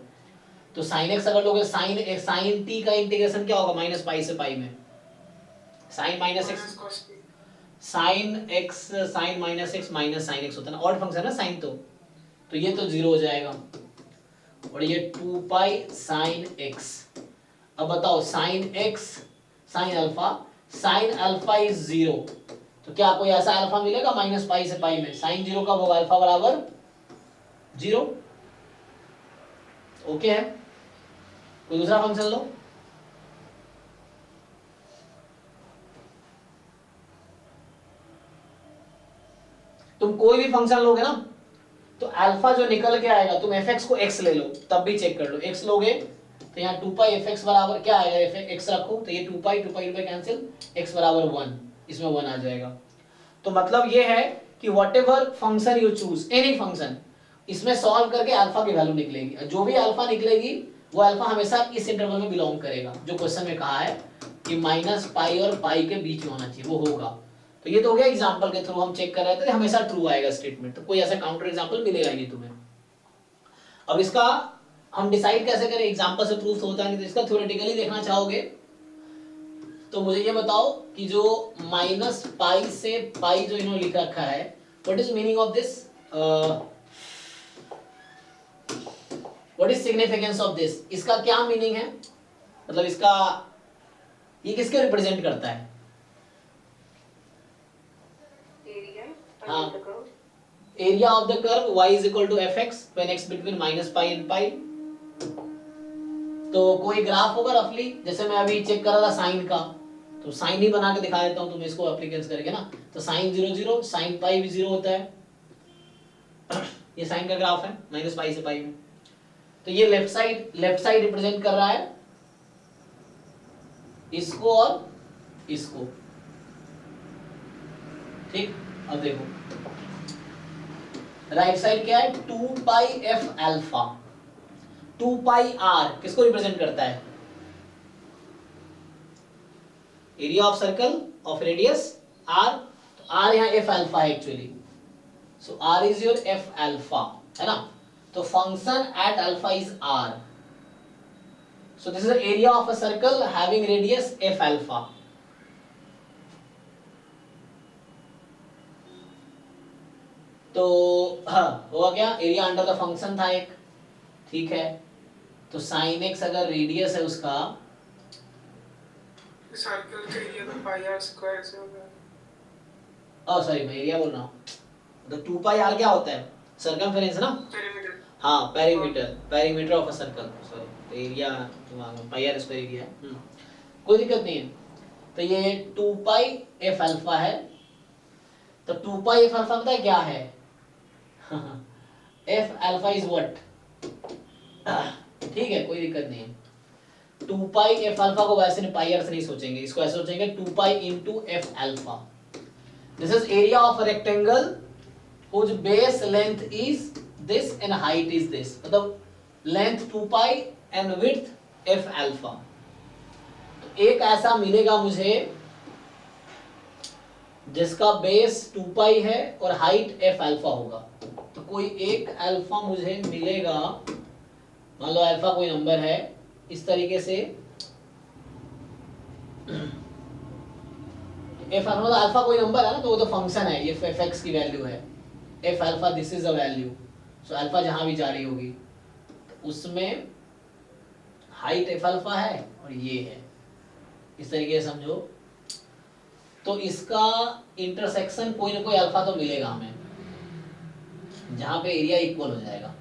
तो साइन एक्स अगर लोगे, साइन टी का इंटीग्रेशन क्या होगा? माइनस पाई से पाई में sine minus x, Minus cos t. Sine x sine minus x minus sine x होता है ना, ऑड फंक्शन है ना साइन, तो ये तो जीरो हो जाएगा, और ये 2 पाई साइन एक्स. अब बताओ, sign x sine alpha is zero, तो क्या कोई ऐसा अल्फा मिलेगा माइनस पाई से पाई में? साइन जीरो कब होगा? अल्फा बराबर जीरो. ओके है, कोई दूसरा फंक्शन लो. तुम कोई भी फंक्शन लोगे ना, तो अल्फा जो निकल के आएगा, तुम एफ एक्स को एक्स ले लो, तब भी चेक कर लो. एक्स लोगे तो यहाँ 2 पाई एफ एक्स बराबर क्या आएगा? एफ एक्स रखो तो ये 2 पाई कैंसिल, एक्स बराबर 1, इसमें 1 आ जाएगा. तो मतलब ये है कि what ever function you choose, any function, इसमें सॉल्व करके अल्फा की वैल्यू निकलेगी. जो भी अल्फा निकलेगी वो अल्फा हमेशा इस इंटरवल में बिलोंग करेगा, जो क्वेश्चन में कहा है कि माइनस पाई और पाई के बीच में होना चाहिए, वो होगा. तो ये तो हो गया एग्जांपल के थ्रू हम चेक कर रहे थे, हमेशा ट्रू आएगा स्टेटमेंट. तो कोई ऐसा काउंटर एग्जांपल मिलेगा ही नहीं तुम्हें. अब इसका हम डिसाइड कैसे करें? एग्जांपल से प्रूफ होता नहीं, तो इसका थ्योरेटिकली देखना चाहोगे तो मुझे ये बताओ कि जो माइनस पाई से पाई जो इन्होंने लिख रखा है, what is meaning of this, what is significance of this, इसका क्या मीनिंग है? मतलब इसका ये किसके रिप्रेजेंट करता है? हाँ, area of the curve y is equal to fx when x between minus pi and pi. तो कोई ग्राफ होगा रफली, जैसे मैं अभी चेक कर रहा था साइन का, तो साइन ही बना के दिखा देता हूँ तुम्हें इसको एप्लीकेशन करके ना. तो साइन 0 0, साइन पाई भी 0 होता है. ये साइन का ग्राफ है माइनस पाई से पाई में. तो ये लेफ्ट साइड रिप्रेजेंट कर रहा है इसको और इसको. ठीक, अब देखो राइट साइड क्या है? 2 pi f alpha. 2 pi r किसको रिप्रेजेंट करता है? Area of circle of radius r. तो आर यहाँ एफ अल्फा है actually, so r is your f alpha, है ना. तो function at alpha is r. So this is the area of a circle having radius f alpha. तो हाँ हुआ क्या? एरिया अंडर द फंक्शन था एक, ठीक है. तो साइन एक्स अगर रेडियस है उसका, सर्कल का एरिया तो पाई आर स्क्वायर से होगा. सॉरी मैं एरिया बोल रहा हूँ, तो 2 पाई आर क्या होता है, सरकमफेरेंस ना, पेरीमीटर। हाँ perimeter of a circle, sorry area pi r square area है, कोई दिक्कत नहीं है। तो ये 2 पाई एफ अल्फा है, तो 2 पाई एफ अल्फा पता है क्या है, एफ अल्फा इज व्हाट, ठीक है कोई दिक्कत नहीं है। 2 पाई एफ अल्फा को वैसे नहीं पाई आर से नहीं सोचेंगे, इसको ऐसे सोचेंगे 2 pi into F alpha. This is area of rectangle whose base length is this and height is this, मतलब length 2 pi and width F alpha. तो एक ऐसा मिलेगा मुझे जिसका बेस 2 पाई है और हाइट एफ अल्फा होगा, तो कोई एक अल्फा मुझे मिलेगा, मान लो अल्फा कोई नंबर है इस तरीके से, एफ अल्फा, अल्फा कोई नंबर है ना, तो वो तो फंक्शन है, ये एफ एक्स की वैल्यू है, F alpha this is a value, so alpha जहां भी जा रही होगी तो उसमें हाइट एफ अल्फा है और ये है, इस तरीके से समझो। तो इसका इंटरसेक्शन कोई ना कोई अल्फा तो मिलेगा हमें, जहां पे एरिया इक्वल हो जाएगा,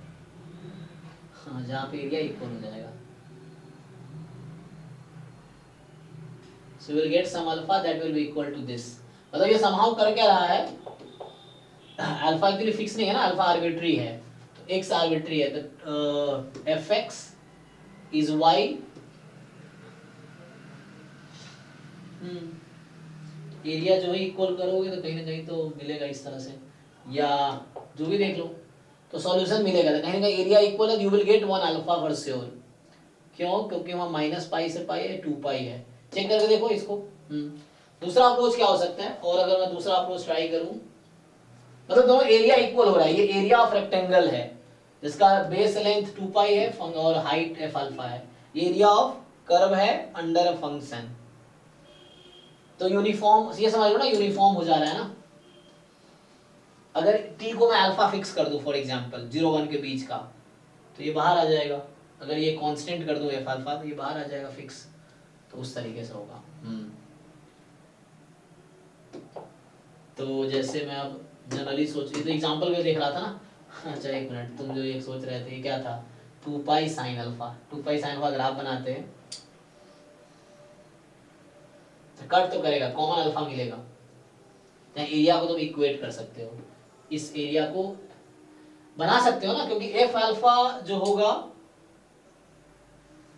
हाँ जहां पे एरिया इक्वल हो जाएगा, so we will get some alpha that will be equal to this। मतलब ये somehow कर क्या रहा है, अल्फा एक्चुअली फिक्स नहीं है ना, अल्फा आर्बिट्री है, तो एक्स आर्बिट्री है, तो f x is y, area जो है इक्वल करोगे तो कहीं ना कहीं तो मिलेगा इस तरह से, या जो भी देख लो तो सॉल्यूशन मिलेगा, तो कहीं ना कहीं एरिया इक्वल है, you will get 1 alpha for sure. क्यों, क्योंकि वहाँ माइनस पाई से पाई है, 2 पाई है, चेक करके देखो इसको। दूसरा अप्रोच क्या हो सकता है, और अगर मैं दूसरा अप्रोच ट्राई करूं, मतलब दोनों एरिया इक्वल हो रहा है, ये एरिया ऑफ रेक्टेंगल है जिसका बेस लेंथ 2 पाई है और हाइट एफ अल्फा है, ये एरिया ऑफ कर्व है अंडर अ फंक्शन, तो यूनिफॉर्म, ये समझ लो ना, यूनिफॉर्म हो जा रहा है ना। अगर टी को मैं अल्फा फिक्स कर दूं फॉर एग्जांपल 0-1 के बीच का, तो ये बाहर आ जाएगा, अगर ये कांस्टेंट कर दूं एफ अल्फा तो ये बाहर आ जाएगा फिक्स, तो उस तरीके से होगा। तो जैसे मैं अब जनरली सोच रही, तो एग्जांपल में देख रहा था ना, अच्छा एक मिनट, तुम जो ये सोच रहे थे क्या था, 2 pi sine alpha, 2 pi sine alpha graph बनाते हैं, कट तो करेगा, कॉमन अल्फा मिलेगा, एरिया को तुम इक्वेट कर सकते हो, इस एरिया को बना सकते हो ना, क्योंकि एफ अल्फा जो होगा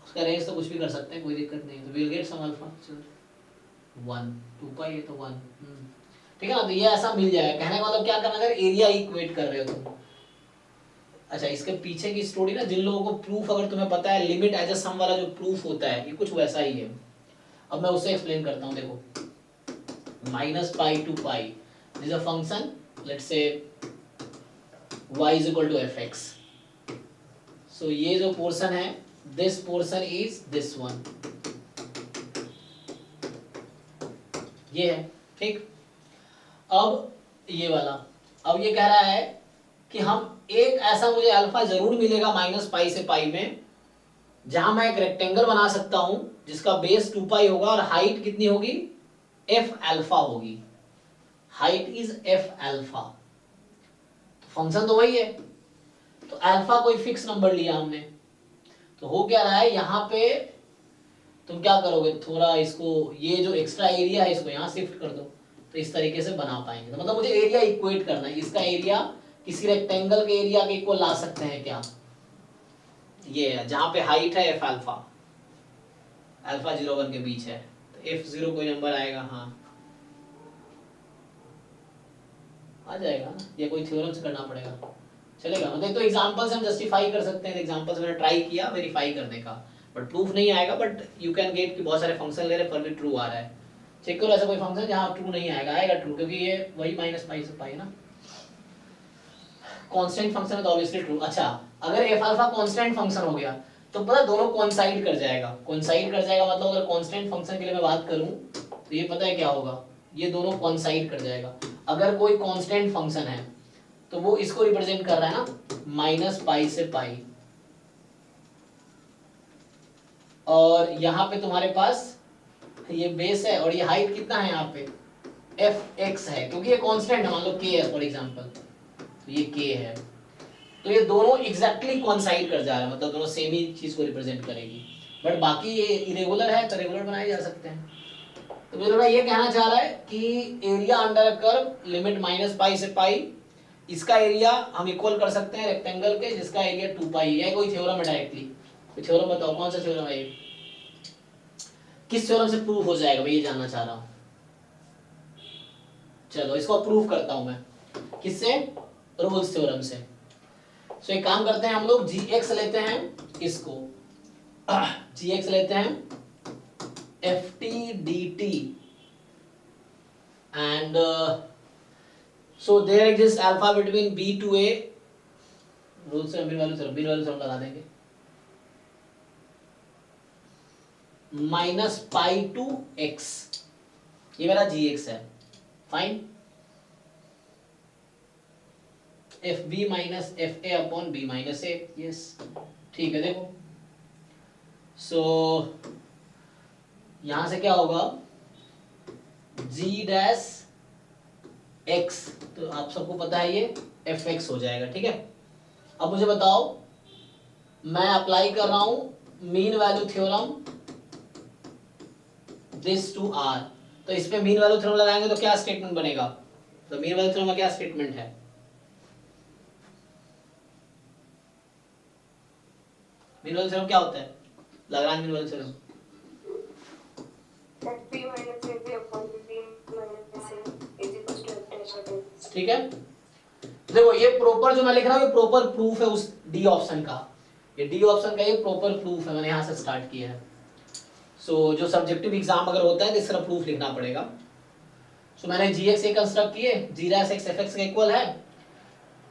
उसका रेंज तो कुछ भी कर सकते हैं, कोई दिक्कत नहीं, तो विल गेट सम अल्फा 1, 2 पाई है तो 1, ठीक है ना। तो ये ऐसा मिल जाएगा, कहने का मतलब क्या करना, अगर एरिया इक्वेट कर रहे हो तुम। अच्छा, इसके पीछे की स्टोरी ना, जिन लोगों को प्रूफ अगर तुम्हें पता है, लिमिट एज अ सम वाला जो प्रूफ होता है, ये कुछ वैसा ही है। अब मैं उससे एक्सप्लेन करता हूँ, देखो minus pi to pi this a function, let's say y is equal to f x, so ये जो पोर्शन है, this portion is this one, ये है, ठीक। अब ये वाला, अब ये कह रहा है कि हम एक ऐसा, मुझे अल्फा जरूर मिलेगा माइनस पाई से पाई में, जहां मैं एक रेक्टेंगल बना सकता हूं जिसका बेस 2 पाई होगा और हाइट कितनी होगी, एफ अल्फा होगी, height is F alpha, function तो वही है, तो अल्फा कोई फिक्स नंबर लिया हमने, तो हो क्या रहा है, यहाँ पे तुम क्या करोगे, थोड़ा इसको, ये जो एक्स्ट्रा एरिया है इसको यहाँ शिफ्ट कर दो, तो इस तरीके से बना पाएंगे। तो मतलब मुझे एरिया इक्वेट करना है, इसका एरिया किसी रेक्टेंगल के एरिया के इक्वल ला सकते हैं क्या, ये है जहां पे हाइट है एफ अल्फा, अल्फा 0-1 के बीच है, तो f0 कोई नंबर आएगा, हाँ आ जाएगा ना, या कोई थ्योरम से करना पड़ेगा, चलेगा। मतलब तो एग्जांपल से हम जस्टिफाई कर सकते हैं, एग्जांपल से मैंने ट्राई किया वेरीफाई करने का, बट प्रूफ नहीं आएगा, बट यू कैन गेट कि बहुत सारे फंक्शन ले रहे पर भी ट्रू आ रहा है, चेक करो ऐसा कोई फंक्शन जहां ट्रू नहीं आएगा, आएगा ट्रू, क्योंकि ये वही माइनस पाई से पाई है ना, कांस्टेंट फंक्शन है तो ऑब्वियसली ट्रू। अच्छा, अगर एफ अल्फा कांस्टेंट फंक्शन हो गया तो पता दोनों कोइंसाइड कर जाएगा, कोइंसाइड कर जाएगा मतलब अगर कांस्टेंट फंक्शन के लिए मैं बात करूं तो ये पता है क्या होगा, ये दोनों कोइंसाइड कर जाएगा। अगर कोई कांस्टेंट फंक्शन है तो वो इसको रिप्रेजेंट कर रहा है ना, माइनस पाई से पाई, और यहाँ पे तुम्हारे पास ये बेस है और ये हाइट कितना है यहाँ पे एफ एक्स है, क्योंकि ये कांस्टेंट है, मान लो के है फॉर एग्जांपल, तो ये के है, तो ये दोनों एग्जैक्टली कोइंसाइड कर जा रहा है, मतलब दोनों सेम ही चीज को रिप्रेजेंट करेगी। बट बाकी ये इरेगुलर है तो रेगुलर बनाए जा सकते हैं। तो मेरा ये कहना चाह रहा है कि area under a curve limit minus pi से पाई, इसका एरिया हम इक्वल कर सकते हैं रेक्टेंगल के जिसका एरिया 2 पाई है। कोई थ्योरम है डायरेक्टली, कोई थ्योरम बताओ, कौन सा थ्योरम है ये, किस थ्योरम से प्रूव हो जाएगा, मैं ये जानना चाह रहा हूँ। चलो इसको प्रूव करता हूं मैं, किससे, रोल्स थ्योरम से। सो एक काम करते हैं हम लोग, gx लेते हैं इसको, gx लेते हैं ft dt and so there exists alpha between b to a, rule से बीर वाले थ्योरम लगा देंगे, माइनस पाई टू x, ये मेरा gx है, fine, f b minus f a upon b minus a, yes ठीक है। देखो सो यहां से क्या होगा, g डैश x, तो आप सबको पता है ये एफ एक्स हो जाएगा, ठीक है। अब मुझे बताओ, मैं अप्लाई कर रहा हूं mean value theorem this to r, तो इस पे मीन वैल्यू थ्योरम लगाएंगे तो क्या स्टेटमेंट बनेगा, तो मीन वैल्यू थ्योरम का क्या स्टेटमेंट है, मीन वैल्यू थ्योरम क्या होता है, लाग्रांज मीन वैल्यू थ्योरम, ठीक है। देखो ये प्रॉपर जो मैं लिख रहा हूँ ये प्रॉपर प्रूफ है उस डी ऑप्शन का, ये डी ऑप्शन का ये प्रॉपर प्रूफ है, मैंने यहाँ से स्टार्ट किया है। सो जो सब्जेक्टिव एग्जाम अगर होता है तो इस तरह प्रूफ लिखना पड़ेगा। सो मैंने gx ए कंस्ट्रक्ट किए, g डैश x fx का इक्वल है,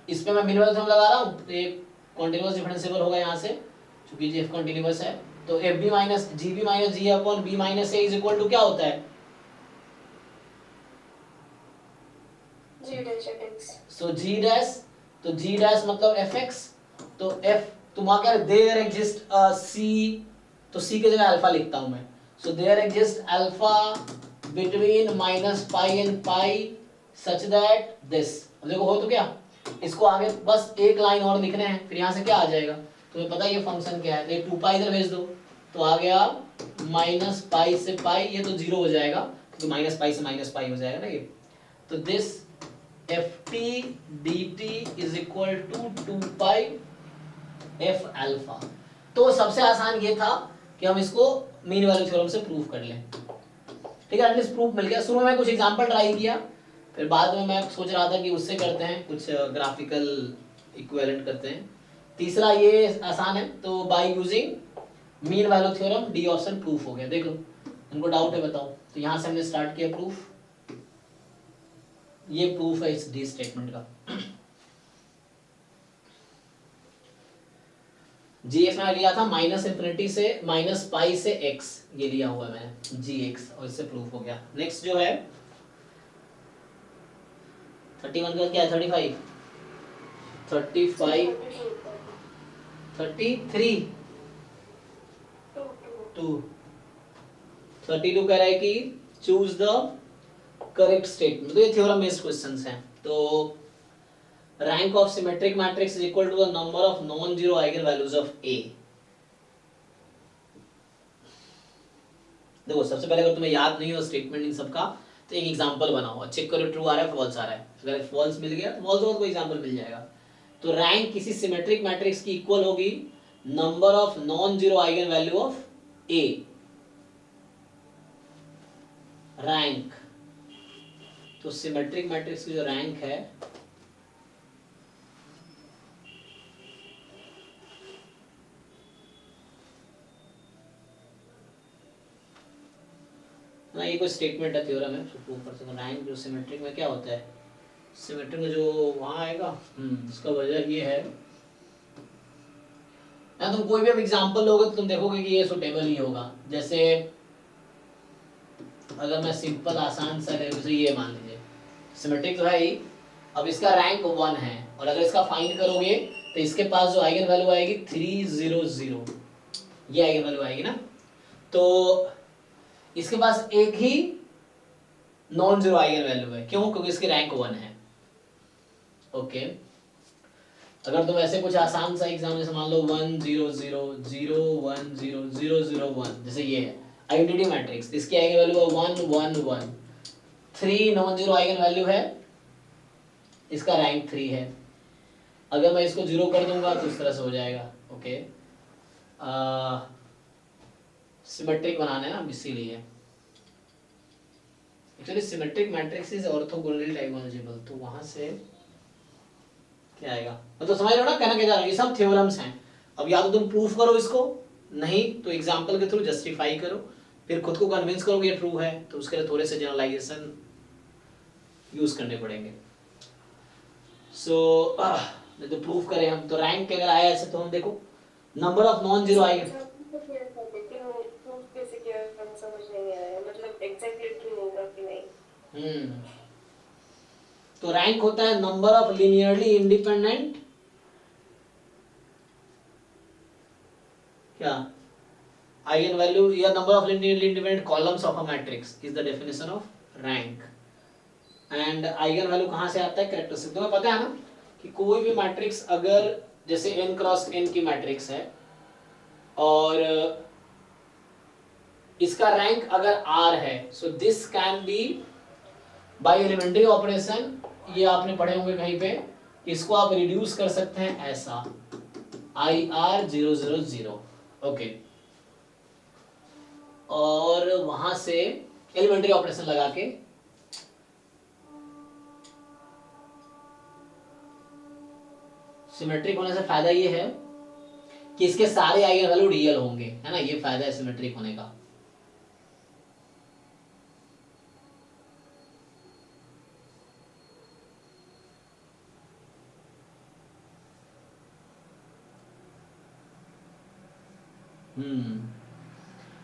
इस पे मैं मीन वैल्यू थ्योरम लगा रहा हूँ, तो ये कॉन्टिन्यूअस डिफरेंशिएबल होगा यहाँ से, क्योंकि जी एफ कॉन्टिन्यूअस है, तो f b minus g b minus g upon b minus a is equal to क्या होता है, सो जी डैश, तो जी डैश मतलब एफ एक्स, तो एफ तुम्हारा क्या देयर एग्जिस्ट सी, तो सी की जगह अल्फा लिखता हूं मैं, so there exist alpha between minus pi and pi such that this, देखो हो तो क्या, इसको आगे बस एक लाइन और लिखने हैं, फिर यहाँ से क्या आ जाएगा, तुम्हें पता है ये फंक्शन क्या है, तो 2 पाई इधर भेज दो, तो आ गया माइनस पाई से पाई, ये तो जीरो हो जाएगा क्योंकि माइनस पाई से माइनस पाई हो जाएगा ना ये, तो this ft dt is equal to 2 pi f alpha. तो सबसे आसान ये था कि हम इसको मीन वैल्यू थ्योरम से प्रूव कर लें, ठीक है, एटलीस्ट प्रूफ मिल गया। शुरू में मैं कुछ एग्जांपल ट्राई किया, फिर बाद में मैं सोच रहा था कि उससे करते हैं कुछ ग्राफिकल इक्विवेलेंट करते हैं। तीसरा ये आसान है, तो by using mean value theorem D option proof हो गया। देख लो, उनको डाउट है बताओ, तो यहाँ से हमने स्टार्ट किया प्रूफ, ये प्रूफ है इस डी स्टेटमेंट का। जी एक्स मैंने लिया था माइनस इंफिनिटी से माइनस पाई से एक्स, ये लिया हुआ है मैंने जी एक्स, और इससे प्रूफ हो गया। नेक्स्ट जो है 31 का क्या है, 35 33 2 32 कह रहा है कि चूज द करेक्ट स्टेटमेंट। तो ये थ्योरम बेस्ड क्वेश्चंस हैं। तो rank of symmetric matrix is equal to the number of non zero eigenvalues of A. देखो सबसे पहले अगर तुम्हें याद नहीं हो स्टेटमेंट इन सब का, तो एक एग्जांपल बनाओ, चेक करो ट्रू आ रहा है फॉल्स आ रहा है। अगर फॉल्स मिल गया तो फॉल्स होगा तो कोई एग्जांपल मिल जाएगा। तो रैंक किसी सिमेट्रिक मैट्रिक्स की इक्वल होगी number of non zero eigen value of A. Rank, तो सिमेट्रिक मैट्रिक्स की जो रैंक है ना, ये कोई स्टेटमेंट है, थ्योरम है, उसको प्रूव कर सकते हैं। रैंक जो सिमेट्रिक में क्या होता है, सिमेट्रिक में जो वहां आएगा उसका वजह ये है ना, तुम कोई भी अब एग्जांपल लोगे तो तुम देखोगे कि ये सुटेबल ही होगा। जैसे अगर मैं सिंपल आसान सा जैसे ये मान लीजिए सिमेट्रिक तो है ही, अब इसका रैंक 1 है और अगर इसका फाइंड करोगे तो इसके पास जो आइगन वैल्यू आएगी 300, ये आइगन वैल्यू आएगी ना। तो इसके पास एक ही नॉन जीरो आइगन वैल्यू है। क्यों? क्योंकि इसकी रैंक 1 है। ओके अगर तुम ऐसे कुछ आसान सा एग्जाम जैसे मान लो 1 0 0 0 1 0 0 0 1 जैसे ये है आइडेंटिटी मैट्रिक्स, इसकी आइगन वैल्यू है 1 1 1, 3 नॉन जीरो आइगन वैल्यू है, इसका रैंक 3 है। अगर मैं इसको 0 कर दूंगा तो इस तरह से हो जाएगा। ओके सिमेट्रिक बनाना है ना इसीलिए। Actually symmetric matrix is orthogonally diagonalisable, तो वहां से क्या आएगा मतलब समझ रहे हो ना कहना क्या जा रहा है। ये सब थ्योरम्स हैं। अब या तो तुम प्रूफ करो इसको, नहीं तो एग्जांपल के थ्रू जस्टिफाई करो, फिर खुद को कन्विंस करो कि ये ट्रू है, तो उसके लिए थोड़े से जनरलाइजेशन यूज करने पड़ेंगे। सो तो प्रूफ करें हम तो रैंक अगर आया ऐसे तो हम देखो नंबर ऑफ नॉन जीरो आएगा। समझ नहीं आया मतलब एग्जैक्टली ट्रू होगा कि नहीं। तो रैंक होता है नंबर ऑफ लीनियरली इंडिपेंडेंट क्या आइगन वैल्यू या number of linearly independent columns of a matrix is the definition of rank. And eigen value कहां से आता है? कैरेक्टरिस्टिक। तुम्हें पता है ना कि कोई भी मैट्रिक्स अगर जैसे n क्रॉस n की मैट्रिक्स है और इसका रैंक अगर r है, so this can be by elementary operation, ये आपने पढ़े होंगे कहीं पे, इसको आप रिड्यूस कर सकते हैं ऐसा IR000। ओके और वहां से एलिमेंट्री ऑपरेशन लगा के सिमेट्रिक होने से फायदा ये है कि इसके सारे आइगन वैल्यू रियल होंगे, है ना, ये फायदा है सिमेट्रिक होने का।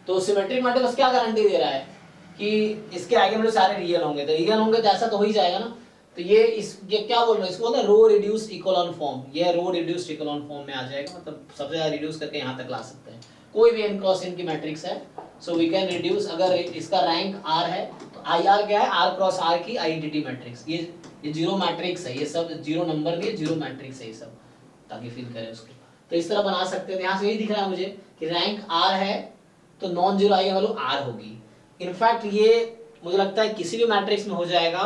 तो सिमेट्रिक मैट्रिक्स क्या गारंटी दे रहा है कि इसके आइगन वैल्यू सारे रियल होंगे, तो रियल होंगे तो ऐसा तो हो ही जाएगा ना। तो ये क्या बोल रहे हैं, इसको बोलते हैं रो रिड्यूस्ड इकोलॉन फॉर्म। ये रो रिड्यूस्ड इकोलॉन फॉर्म में आ जाएगा, मतलब सबसे ज्यादा रिड्यूस करके यहाँ तक ला सकते हैं। कोई भी n क्रॉस n की मैट्रिक्स है, सो वी कैन रिड्यूस, अगर इसका रैंक r है तो IR क्या है, r क्रॉस r की आइडेंटिटी मैट्रिक्स। ये जीरो मैट्रिक्स है, ये सब जीरो नंबर नहीं है, जीरो मैट्रिक्स है ये सब, ताकि फील करें उसको। तो इस तरह बना सकते हैं। यहाँ से यही दिख रहा है मुझे कि रैंक r है तो non zero eigen value r होगी। इनफैक्ट ये मुझे लगता है किसी भी मैट्रिक्स में हो जाएगा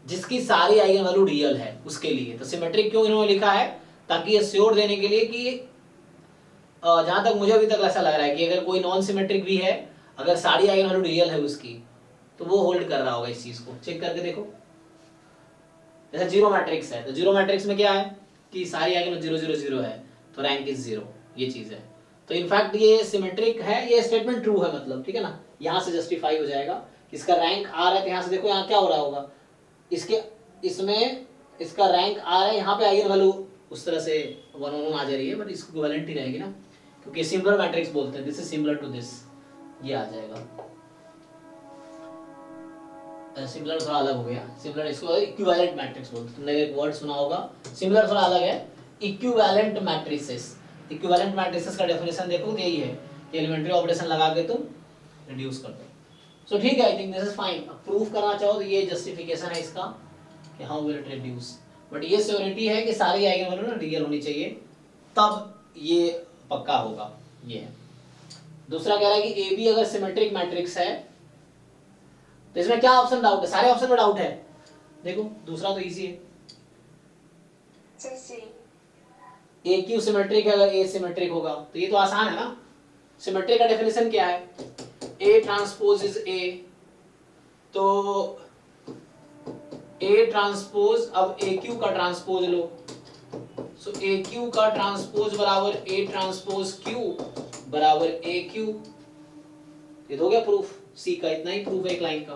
जिसकी सारी आइगन वैल्यू रियल है उसके लिए। तो सिमेट्रिक क्यों इन्होंने लिखा है, ताकि ये श्योर देने के लिए कि जहां तक मुझे अभी तक ऐसा लग रहा है कि अगर कोई नॉन सिमेट्रिक भी है, अगर सारी आइगन वैल्यू रियल है उसकी, तो वो होल्ड कर रहा होगा इस चीज को। चेक करके देखो, जैसे जीरो मैट्रिक्स है, तो जीरो मैट्रिक्स में क्या है कि सारी आइगन वैल्यू 0 0 0 है, तो रैंक इज 0, ये चीज है। तो इनफैक्ट ये सिमेट्रिक है, ये स्टेटमेंट ट्रू है, मतलब ठीक है ना, यहाँ से जस्टिफाई हो जाएगा। इसका रैंक r है, तो यहाँ से देखो यहाँ क्या हो रहा होगा, इसके इसमें इसका रैंक r है, यहाँ पे आइगन वैल्यू उस तरह से 1 1 आ जा रही है, बट इसको इक्विवेलेंट ही रहेगी ना, क्योंकि सिमिलर मैट्रिक्स बोलते हैं, this is similar to this, ये आ जाएगा। सिमिलर थोड़ा अलग हो गया, सिमिलर इसको इक्विवेलेंट मैट्रिक्स बोलते हैं। तुमने एक वर्ड सुना होगा, सिमिलर थोड़ा अलग है, इक्विवेलेंट मैट्रिसेस। इक्विवेलेंट मैट्रिसेस का डेफिनेशन देखो तो यही है कि एलिमेंट्री ऑपरेशन लगा के तुम रिड्यूस कर दो। सो ठीक है, I think this is fine. Proof करना चाहो तो ये जस्टिफिकेशन है इसका कि how will it reduce, but ये श्योरिटी है कि सारी आइगन वैल्यू ना रियल होनी चाहिए, तब ये पक्का होगा। ये है। दूसरा कह रहा है कि ए बी अगर सिमेट्रिक मैट्रिक्स है, तो इसमें क्या ऑप्शन डाउट है? सारे ऑप्शन में डाउट है। देखो दूसरा तो इजी है, ए क्यू सिमेट्रिक है, अगर ए सिमेट्रिक होगा तो ये तो आसान है ना। सिमेट्रिक का डेफिनेशन क्या है, ए ट्रांसपोज इज ए, तो ए ट्रांसपोज, अब ए क्यू का ट्रांसपोज लो, सो ए क्यू का ट्रांसपोज बराबर ए ट्रांसपोज क्यू बराबर ए क्यू। ये तो हो गया प्रूफ, सी का इतना ही प्रूफ है एक लाइन का,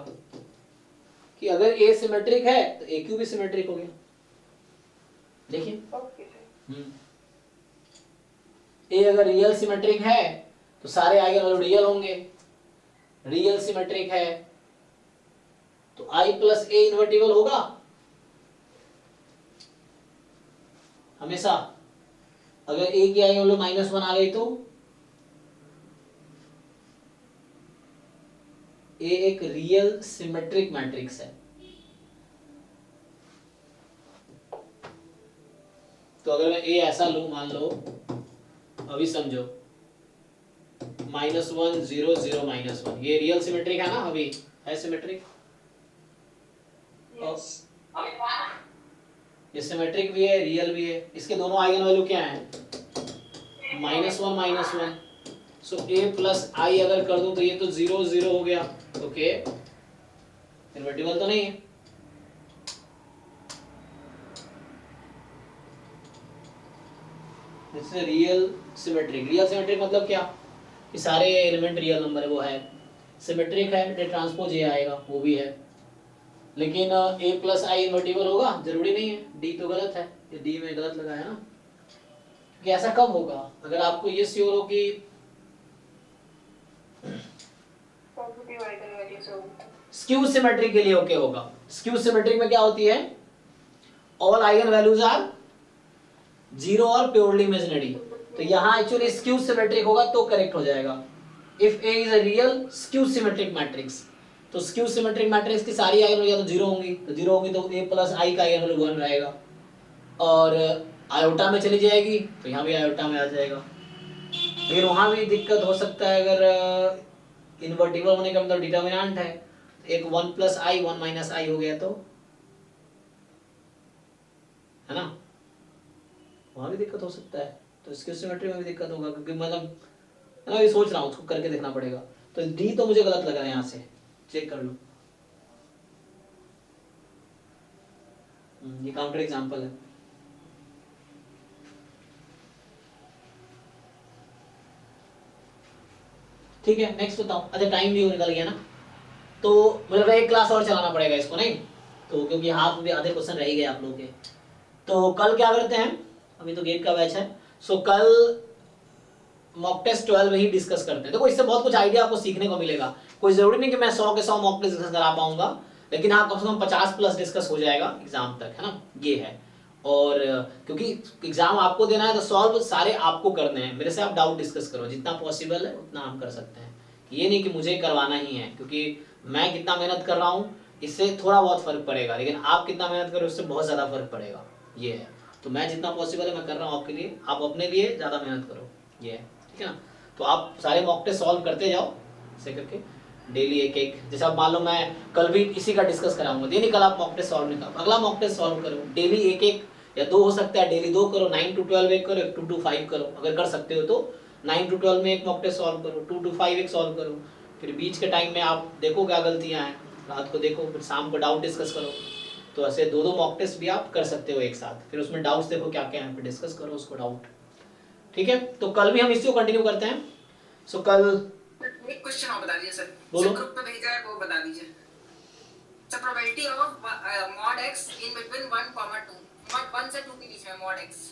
कि अगर ए सिमेट्रिक है तो ए क्यू भी सिमेट्रिक हो गया। देखिए ए अगर रियल सिमेट्रिक है तो सारे आइगन वैल्यू रियल होंगे, रियल सिमेट्रिक है तो i प्लस ए इन्वर्टिबल होगा हमेशा। अगर a की आइगन वैल्यू -1 आ गई तो ए एक रियल सिमेट्रिक मैट्रिक्स है। तो अगर मैं ए ऐसा लूं, मान लो अभी समझो -1 0 0 -1, ये रियल सिमेट्रिक है ना, अभी है सिमेट्रिक, ये सिमेट्रिक भी है रियल भी है। इसके दोनों आइगन वैल्यू क्या है? -1 -1। सो a प्लस आई अगर कर दूं तो ये तो 0 0 हो गया। ओके, इन्वर्टिबल तो नहीं है। This is real symmetric. Real symmetric मतलब क्या? ये सारे एलिमेंट रियल नंबर है, वो है सिमेट्रिक है। डे ट्रांसपोज ये आएगा, वो भी है। लेकिन a प्लस आई इन्वर्टिबल होगा? जरूरी नहीं है। डी तो गलत है, ये डी में गलत लगा है ना। कि ऐसा कब होगा? अगर आपको ये श्योर हो कि पॉजिटिव आइगन वैल्यू से होगा। स्क्यू सिमेट्रिक के लिए ओके होगा। स्क्यू सिमेट्रिक में क्या होती है? ऑल आइगन वैल्यूज आर 0 और प्योरली इमेजिनरी। तो यहाँ एक्चुअली स्क्यू सिमेट्रिक होगा तो करेक्ट हो जाएगा। If A is a real skew symmetric matrix, तो स्क्यू सिमेट्रिक मैट्रिक्स की सारी आइगन वैल्यू तो 0 होंगी, तो 0 होंगी तो a प्लस आई का आइगन वैल्यू 1 रहेगा। और आयोटा में चली जाएगी तो यहाँ भी आयोटा में आ जाएगा। लेकिन वहाँ भी दिक्कत हो सकता है, अगर इन्वर्टिबल होने का मतलब डिटर्मिनेंट है, एक 1 प्लस आई 1 माइनस आई हो गया तो, है ना, वहाँ भी दिक्कत हो सकता है। तो स्क्यू सिमेट्री में भी दिक्कत होगा, क्योंकि मतलब मैं ये सोच रहा हूँ, उसको करके देखना पड़ेगा। तो डी तो मुझे गलत लग रहा है, यहाँ से चेक कर लो। ये काउंटर एग्जांपल है। ठीक है, नेक्स्ट बताओ। अच्छा, टाइम भी निकल गया ना, तो मुझे एक क्लास और चलाना पड़ेगा इसको, नहीं तो, क्योंकि हाफ में आधे क्वेश्चन रह गए आप लोगों के। तो कल क्या करते हैं, अभी तो गेट का बैच है, सो कल मॉक टेस्ट 12 ही डिस्कस करते हैं। देखो, इससे बहुत कुछ आइडिया आपको सीखने को मिलेगा। कोई जरूरी नहीं कि मैं 100 के 100 मॉक टेस्ट डिस्कस करा पाऊंगा, लेकिन हाँ, कम से कम 50 प्लस डिस्कस हो जाएगा एग्जाम तक, है ना, ये है। और क्योंकि एग्जाम आपको देना है तो सॉल्व सारे आपको करने हैं। मेरे से आप डाउट डिस्कस करो, जितना पॉसिबल है उतना हम कर सकते हैं। ये नहीं कि मुझे करवाना ही है, क्योंकि मैं कितना मेहनत कर रहा हूँ इससे थोड़ा बहुत फर्क पड़ेगा, लेकिन आप कितना मेहनत करो उससे बहुत ज़्यादा फर्क पड़ेगा। ये है, तो मैं जितना पॉसिबल है मैं कर रहा हूँ आपके लिए, आप अपने लिए ज़्यादा मेहनत करो, ये है, ठीक है ना। तो आप सारे मॉक टेस्ट सॉल्व करते जाओ ऐसे करके, डेली एक एक। जैसे आप मान लो मैं कल भी इसी का डिस्कस कराऊंगा, ये नहीं कल आप मॉक टेस्ट सॉल्व नहीं करो, अगला मॉक टेस्ट सॉल्व करो, डेली एक एक या 2 हो सकता है, डेली 2 करो, 9 to 12 एक करो, 2 to 5 करो, अगर कर सकते हो तो 9 to 12 में एक मॉक टेस्ट सॉल्व करो, 2 to 5 एक सॉल्व करो। फिर बीच के टाइम में आप देखो क्या गलतियां हैं, रात को देखो, फिर शाम को डाउट डिस्कस करो। तो ऐसे 2-2 मॉक टेस्ट भी आप कर सकते हो एक साथ, फिर उसमें डाउट्स देखो क्या क्या है, फिर डिस्कस करो उसको डाउट, ठीक है। तो कल भी हम इसी को कंटिन्यू करते हैं। सो कल एक क्वेश्चन और बता दीजिए सर, बोलो। ग्रुप पे भेजा है वो बता दीजिए sir. Probability of mod x in between 1, 2, mod 1 से 2 के बीच में mod x